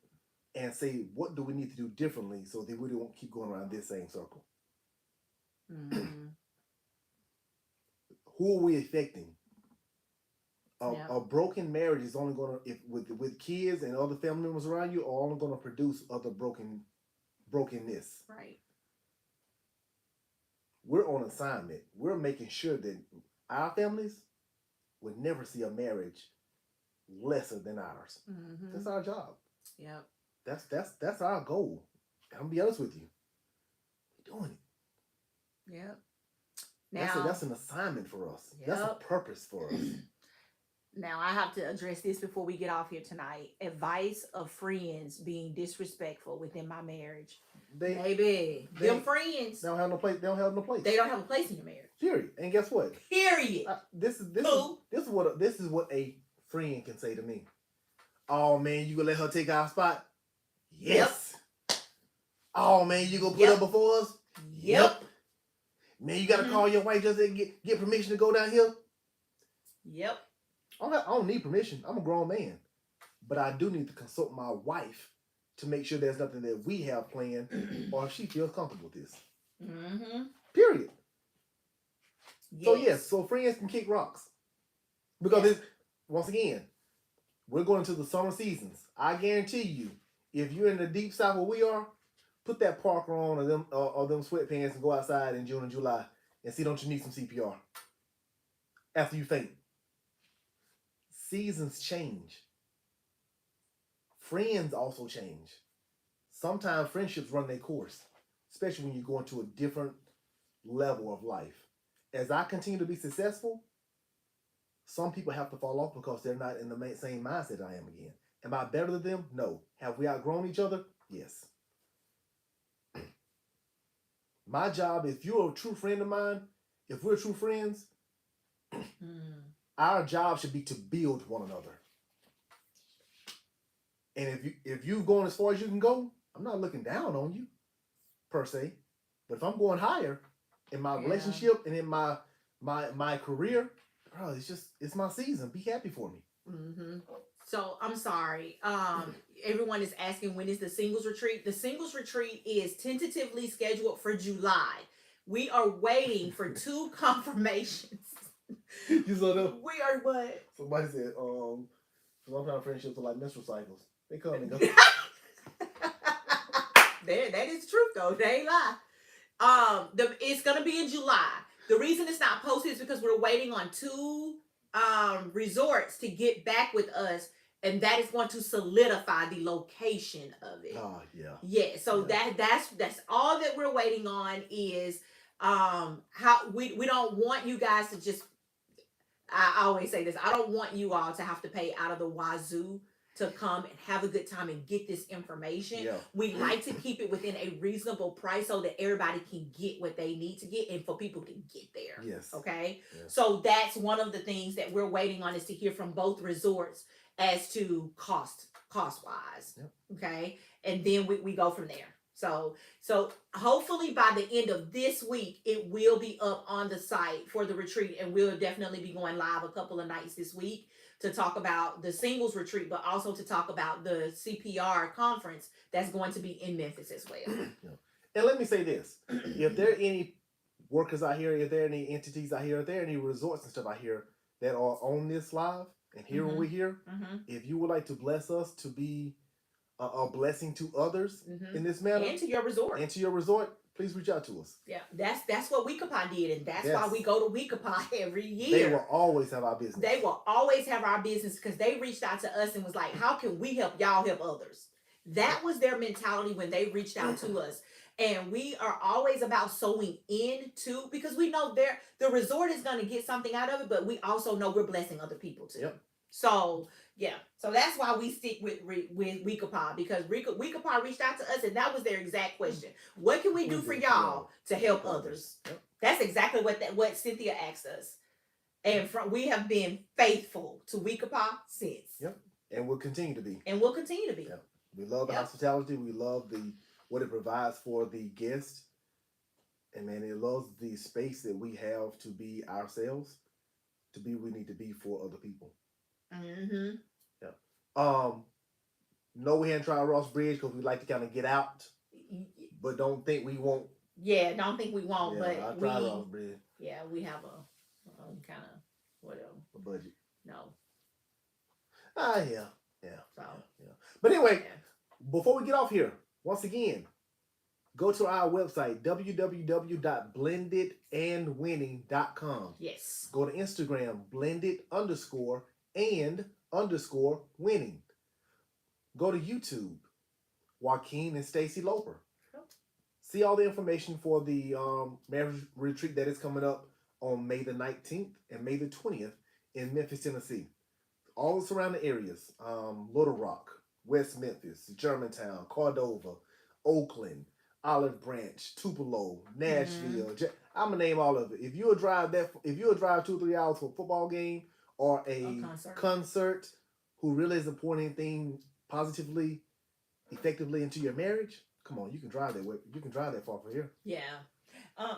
And say, what do we need to do differently so that we don't keep going around this same circle? Mm-hmm. Who are we affecting? A broken marriage is only going to, with kids and other family members around you, are only going to produce other brokenness. Right. We're on assignment. We're making sure that our families would never see a marriage lesser than ours. Mm-hmm. That's our job. Yep. That's our goal. I'm gonna be honest with you. We're doing it. Yep. Now that's an assignment for us. Yep. That's a purpose for us. Now I have to address this before we get off here tonight. Advice of friends being disrespectful within my marriage. Baby, them friends. They don't have no place. They don't have no place. They don't have a place in your marriage. Period. And guess what? Period. This is what a friend can say to me. Oh man, you gonna let her take our spot? Yes. Yep. Oh man, you gonna put her before us? Yep. Man, you gotta call your wife just to get permission to go down here? Yep. I don't need permission. I'm a grown man. But I do need to consult my wife to make sure there's nothing that we have planned or if she feels comfortable with this. Mm-hmm. Period. Yes. So friends can kick rocks. Because once again, we're going into the summer seasons. I guarantee you, if you're in the deep south where we are, put that Parker on or them sweatpants and go outside in June and July and see, don't you need some CPR after you faint? Seasons change. Friends also change. Sometimes friendships run their course, especially when you go into a different level of life. As I continue to be successful, some people have to fall off because they're not in the same mindset I am again. Am I better than them? No. Have we outgrown each other? Yes. My job, if you're a true friend of mine, if we're true friends, our job should be to build one another. And if you've gone as far as you can go, I'm not looking down on you, per se. But if I'm going higher in my relationship and in my career, bro, it's my season. Be happy for me. Mm-hmm. So I'm sorry. Everyone is asking, when is the singles retreat? The singles retreat is tentatively scheduled for July. We are waiting for 2 confirmations. You saw them? We are what? Somebody said, sometimes friendships are like menstrual cycles. They come and go. That is truth though. They ain't lie. It's gonna be in July. The reason it's not posted is because we're waiting on 2 resorts to get back with us, and that is going to solidify the location of it. Oh yeah. Yeah. So that's all that we're waiting on is how we don't want you guys to just. I always say this. I don't want you all to have to pay out of the wazoo to come and have a good time and get this information. Yeah. We like to keep it within a reasonable price so that everybody can get what they need to get and for people to get there. Yes. Okay. Yes. So that's one of the things that we're waiting on, is to hear from both resorts as to cost wise. Yep. Okay. And then we go from there. So hopefully by the end of this week, it will be up on the site for the retreat, and we'll definitely be going live a couple of nights this week to talk about the singles retreat, but also to talk about the CPR conference that's going to be in Memphis as well. Yeah. And let me say this. If there are any workers out here, if there are any entities out here, if there are any resorts and stuff out here that are on this live and here when we're here, if you would like to bless us to be a blessing to others in this manner, and to your resort, please reach out to us. Yeah, that's what Weekapah did, and that's why we go to Weekapah every year. They will always have our business. They will always have our business because they reached out to us and was like, how can we help y'all help others? That was their mentality when they reached out to us. And we are always about sowing into, because we know the resort is going to get something out of it, but we also know we're blessing other people too. Yep. So, yeah. So that's why we stick with Weekapah, because Weekapah reached out to us and that was their exact question. What can we do for y'all to help others? Yep. That's exactly what Cynthia asked us. And we have been faithful to Weekapah since. Yep. And we'll continue to be. Yep. We love the hospitality. We love what it provides for the guest. And man, it loves the space that we have to be ourselves, to be where we need to be for other people. Mm-hmm. Yeah. No, we hadn't tried Ross Bridge because we like to kind of get out, but don't think we won't. Yeah, don't think we won't. Yeah, but I tried Ross Bridge. Yeah, we have a kind of whatever a budget. No. Yeah. So yeah. But anyway, before we get off here, once again, go to our website, www.blendedandwinning.com. Yes. Go to Instagram, blended_and_winning. Go to YouTube, Joaquin and Stacy Loper. See all the information for the marriage retreat that is coming up on May the 19th and May the 20th in Memphis, Tennessee. all the surrounding areas, Little Rock, West Memphis, Germantown, Cordova, Oakland, Olive Branch, Tupelo, Nashville. I'm gonna name all of it. If you'll drive 2-3 hours for a football game or a concert, who really isn't pouring anything positively, effectively into your marriage, come on, you can drive that way. You can drive that far from here. Yeah.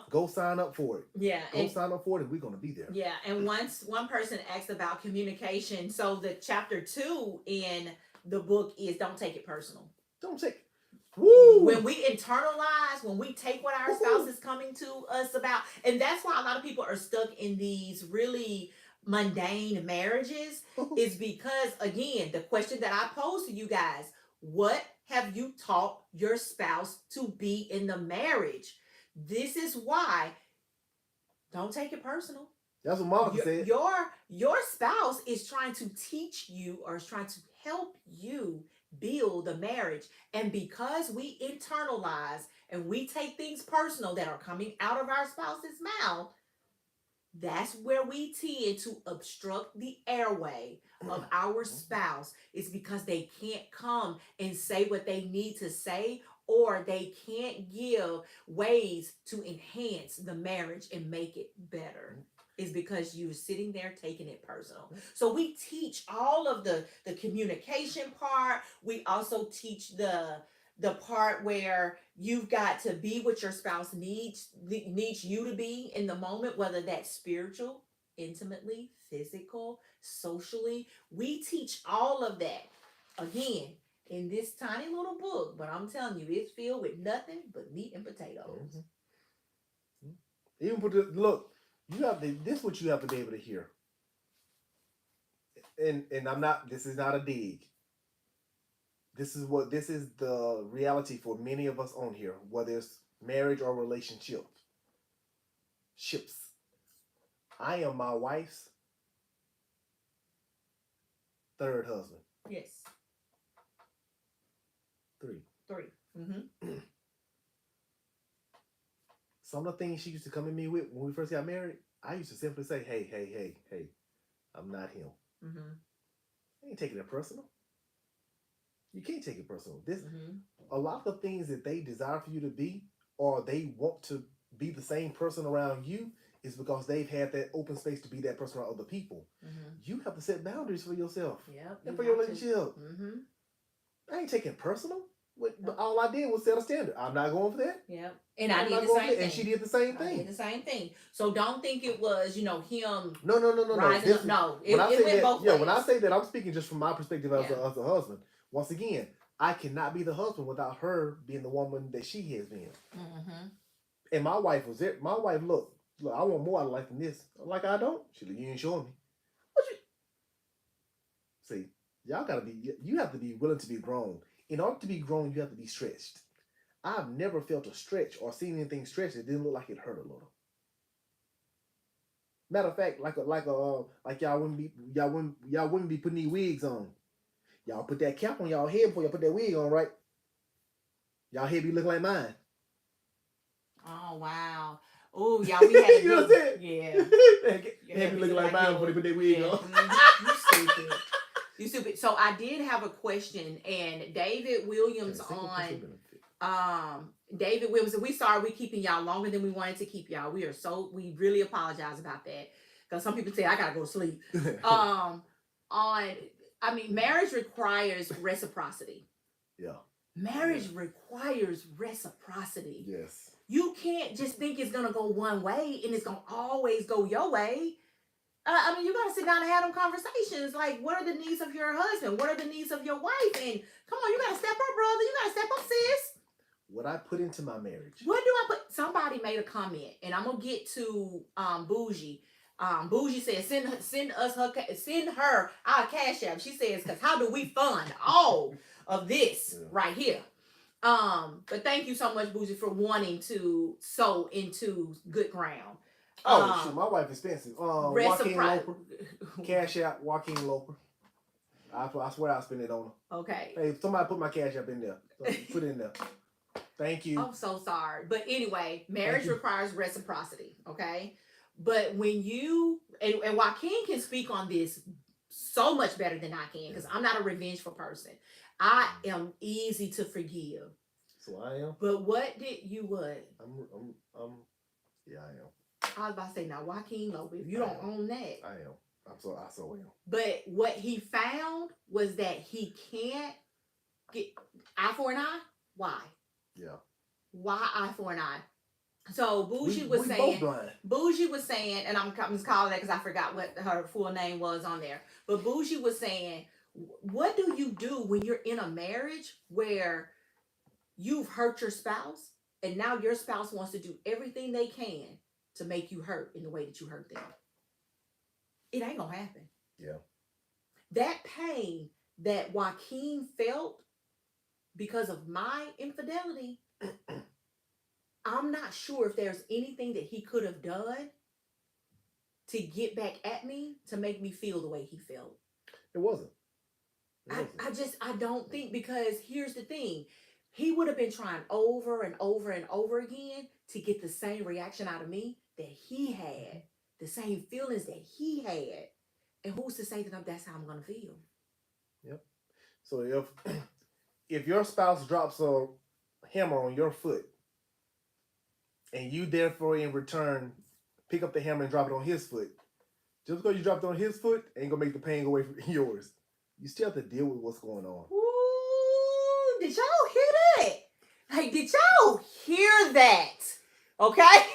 Go sign up for it. Yeah. Sign up for it, and we're gonna be there. Yeah. And once one person asked about communication, so the chapter 2 in the book is don't take it personal. Don't take. Woo! When we internalize, when we take what our spouse is coming to us about, and that's why a lot of people are stuck in these really mundane marriages, is because, again, the question that I pose to you guys, what have you taught your spouse to be in the marriage? This is why, don't take it personal. That's what Monica said. Your spouse is trying to teach you or is trying to help you build a marriage. And because we internalize and we take things personal that are coming out of our spouse's mouth, that's where we tend to obstruct the airway of our spouse. It's because they can't come and say what they need to say, or they can't give ways to enhance the marriage and make it better. Is because you're sitting there taking it personal. So we teach all of the communication part. We also teach the part where you've got to be what your spouse needs you to be in the moment, whether that's spiritual, intimately, physical, socially. We teach all of that, again, in this tiny little book. But I'm telling you, it's filled with nothing but meat and potatoes. Even put the look. You have to. This is what you have to be able to hear. And I'm not. This is not a dig. This is the reality for many of us on here, whether it's marriage or relationship. Ships. I am my wife's third husband. Yes. 3. Mm-hmm. Some of the things she used to come at me with when we first got married, I used to simply say, hey, I'm not him. Mm-hmm. I ain't taking it personal. You can't take it personal. A lot of the things that they desire for you to be, or they want to be the same person around you, is because they've had that open space to be that person around other people. You have to set boundaries for yourself and for your relationship. I ain't taking it personal. All I did was set a standard. I'm not going for that. Yep. And I did the same thing. And she did the same thing. I did the same thing. So don't think it was, him. No. Rising up. No. It went both ways. When I say that, I'm speaking just from my perspective as a husband. Once again, I cannot be the husband without her being the woman that she has been. And my wife was there. My wife, look, I want more out of life than this. I'm like, I don't. She like, you ain't showing me. See, you have to be willing to be grown. In order to be grown, you have to be stretched. I've never felt a stretch or seen anything stretched that didn't look like it hurt a little. Matter of fact, like y'all wouldn't be putting these wigs on. Y'all put that cap on y'all head before y'all put that wig on, right? Y'all head be looking like mine. Oh wow. Oh, y'all, we had a you know what I'm saying? Yeah. Head be looking like mine before they put that wig on. You stupid. You stupid. So I did have a question, and David Williams David Williams, and we sorry we keeping y'all longer than we wanted to keep y'all. We really apologize about that, because some people say I gotta go to sleep. Marriage requires reciprocity. Yeah. Marriage requires reciprocity. Yes. You can't just think it's gonna go one way and it's gonna always go your way. You gotta sit down and have them conversations. Like, what are the needs of your husband? What are the needs of your wife? And come on, you gotta step up, brother. You gotta step up, sis. What I put into my marriage. What do I put? Somebody made a comment, and I'm gonna get to Bougie. Bougie says, send her our cash app. She says, because how do we fund all of this right here? But thank you so much, Bougie, for wanting to sow into good ground. Shoot, my wife is expensive. Joaquin Loper. Cash app, Joaquin Loper. I swear I'll spend it on her. Okay. Hey, somebody put my cash app in there. Put it in there. Thank you. I'm so sorry. But anyway, marriage requires reciprocity, okay? But when you, and Joaquin can speak on this so much better than I can because I'm not a revengeful person. I am easy to forgive. So I am. But what did you what? Yeah, I am. I was about to say, now, Joaquin Loper, if you don't own that. I am. I so am. But what he found was that he can't get eye for an eye. Why? Yeah. Why eye for an eye? So Bougie was saying, and I'm just calling that because I forgot what her full name was on there. But Bougie was saying, what do you do when you're in a marriage where you've hurt your spouse and now your spouse wants to do everything they can to make you hurt in the way that you hurt them? It ain't gonna happen. Yeah. That pain that Joaquin felt because of my infidelity, I'm not sure if there's anything that he could have done to get back at me to make me feel the way he felt. It wasn't. I don't think, because here's the thing. He would have been trying over and over and over again to get the same reaction out of me that he had, the same feelings that he had. And who's to say that that's how I'm going to feel? Yep. So if your spouse drops a hammer on your foot and you therefore in return pick up the hammer and drop it on his foot, just because you dropped it on his foot ain't going to make the pain go away from yours. You still have to deal with what's going on. Ooh, did y'all hear that? Like, did y'all hear that? Okay?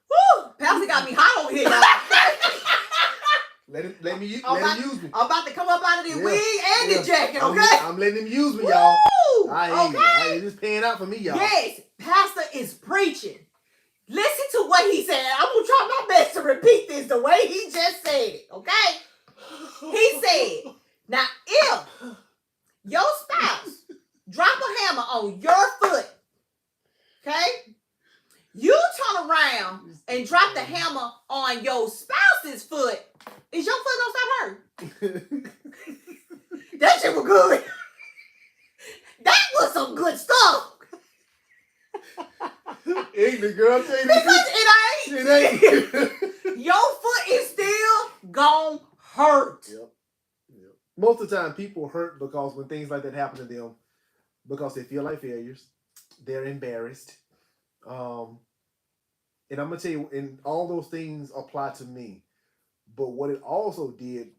Woo! Pastor got me hot over here, y'all. Let me use me. I'm about to come up out of the wig and the jacket, okay? I'm letting him use me, y'all. Woo! Okay. It's paying out for me, y'all. Yes, Pastor is preaching. Listen to what he said. I'm going to try my best to repeat this the way he just said it, okay? He said, now if your spouse drop a hammer on your foot, okay? You turn around and drop the hammer on your spouse's foot, is your foot gonna stop hurting? That shit was good. That was some good stuff. Ignorant girl, tell you because it ain't. Your foot is still gonna hurt. Yep. Most of the time, people hurt because when things like that happen to them, because they feel like failures, they're embarrassed. And I'm gonna tell you, and all those things apply to me. But what it also did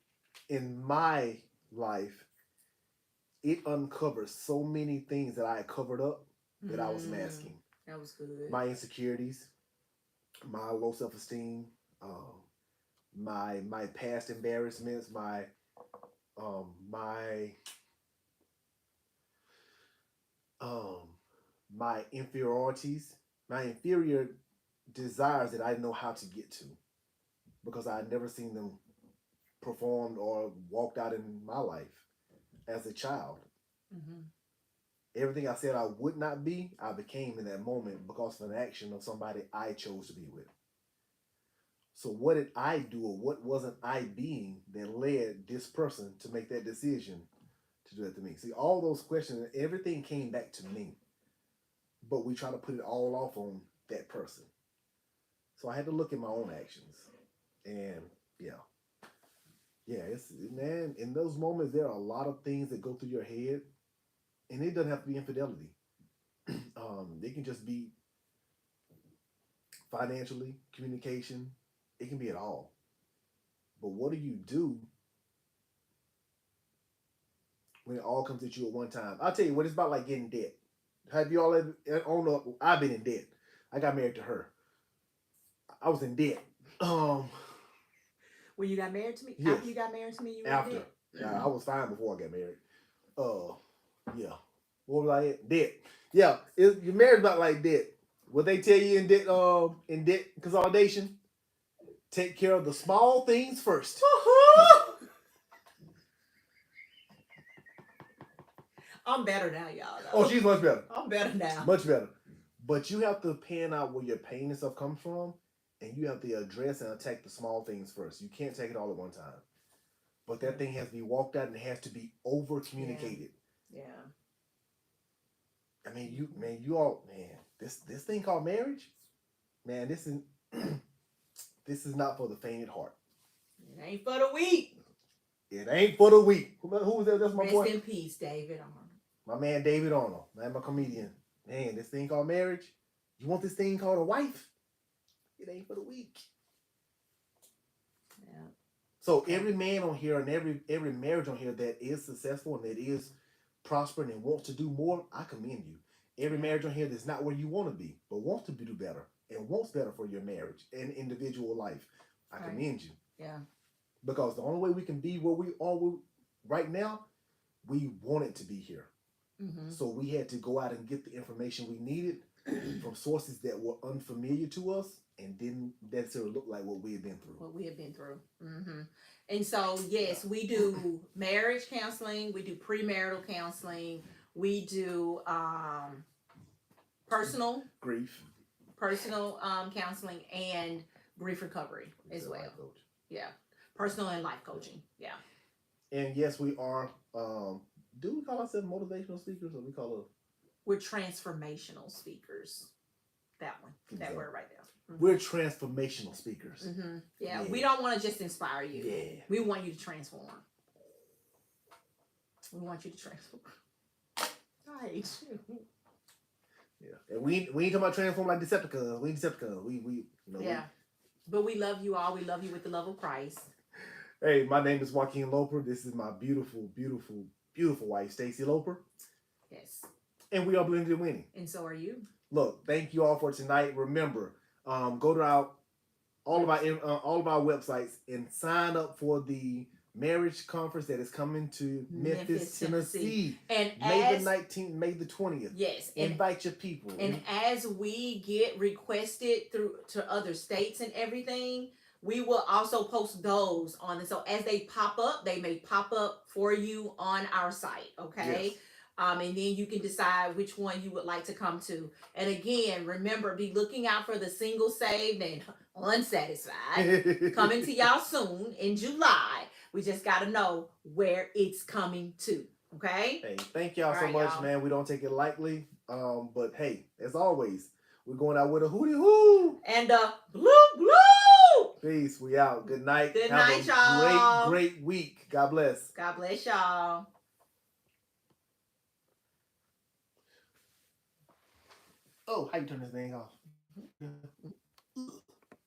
in my life, it uncovered so many things that I had covered up that I was masking. That was good. My insecurities, my low self-esteem, my past embarrassments, my inferiorities, my inferior desires that I didn't know how to get to because I had never seen them performed or walked out in my life as a child. Mm-hmm. Everything I said I would not be, I became in that moment because of an action of somebody I chose to be with. So what did I do, or what wasn't I being that led this person to make that decision to do that to me? See, all those questions, everything came back to me. But we try to put it all off on that person. So I had to look at my own actions. And it's, man, in those moments, there are a lot of things that go through your head. And it doesn't have to be infidelity. It can just be financially, communication. It can be it all. But what do you do when it all comes at you at one time? I'll tell you what, it's about like getting debt. Have you all ever, I don't know, I've been in debt. I got married to her. I was in debt. When you got married to me? Yes. After you got married to me, you were after. in debt? Yeah, I was fine before I got married. Yeah. What was I at? Debt. Yeah, you're married about like debt. What they tell you in debt consolidation? Take care of the small things first. I'm better now, y'all. Though. Oh, she's much better. I'm better now. Much better. But you have to pan out where your pain and stuff comes from, and you have to address and attack the small things first. You can't take it all at one time. But that thing has to be walked out and it has to be over communicated. Yeah. I mean, this thing called marriage, Man, this is this is not for the faint at heart. It ain't for the weak. It ain't for the weak. Who was that? That's my Rest boy. in peace, David Arnold. My man David Arnold. Man, my comedian. Man, this thing called marriage. You want this thing called a wife? It ain't for the weak. Yeah. So every man on here and every marriage on here that is successful and that is prospering and wants to do more, I commend you. Every marriage on here that's not where you want to be, but wants to do better and wants better for your marriage and individual life, I commend you. Yeah. Because the only way we can be where we are right now, we wanted to be here. Mm-hmm. So we had to go out and get the information we needed from sources that were unfamiliar to us and didn't necessarily look like what we had been through. Mm-hmm. And so, yes, we do marriage counseling. We do premarital counseling. We do personal counseling and grief recovery as well. Yeah. Personal and life coaching. Yeah. And yes, we are, do we call ourselves motivational speakers or we call it? We're transformational speakers. That one. That word right there. Mm-hmm. We're transformational speakers. Mm-hmm. Yeah. We don't want to just inspire you. Yeah. We want you to transform. We want you to transform. I hate you. Yeah. And we ain't talking about transform like Decepticons. We ain't Decepticons. We yeah. But we love you all. We love you with the love of Christ. Hey, my name is Joaquin Loper. This is my beautiful, beautiful, beautiful wife, Stacy Loper. Yes. And we are blended and winning. And so are you. Look, thank you all for tonight. Remember, go to all of our websites and sign up for the marriage conference that is coming to Memphis, Tennessee. And May the 19th, May the 20th. Yes. Invite your people. And as we get requested through to other states and everything, we will also post those on it. So as they pop up, they may pop up for you on our site. Okay. Yes. And then you can decide which one you would like to come to. And again, remember, be looking out for the single saved and unsatisfied coming to y'all soon in July. We just got to know where it's coming to. Okay. Hey, thank y'all so much, y'all. Man. We don't take it lightly. But hey, as always, we're going out with a hootie hoo and a blue blue. Peace. We out. Good night. Good night, y'all. Great week. God bless. God bless y'all. Oh, how you turn this thing off?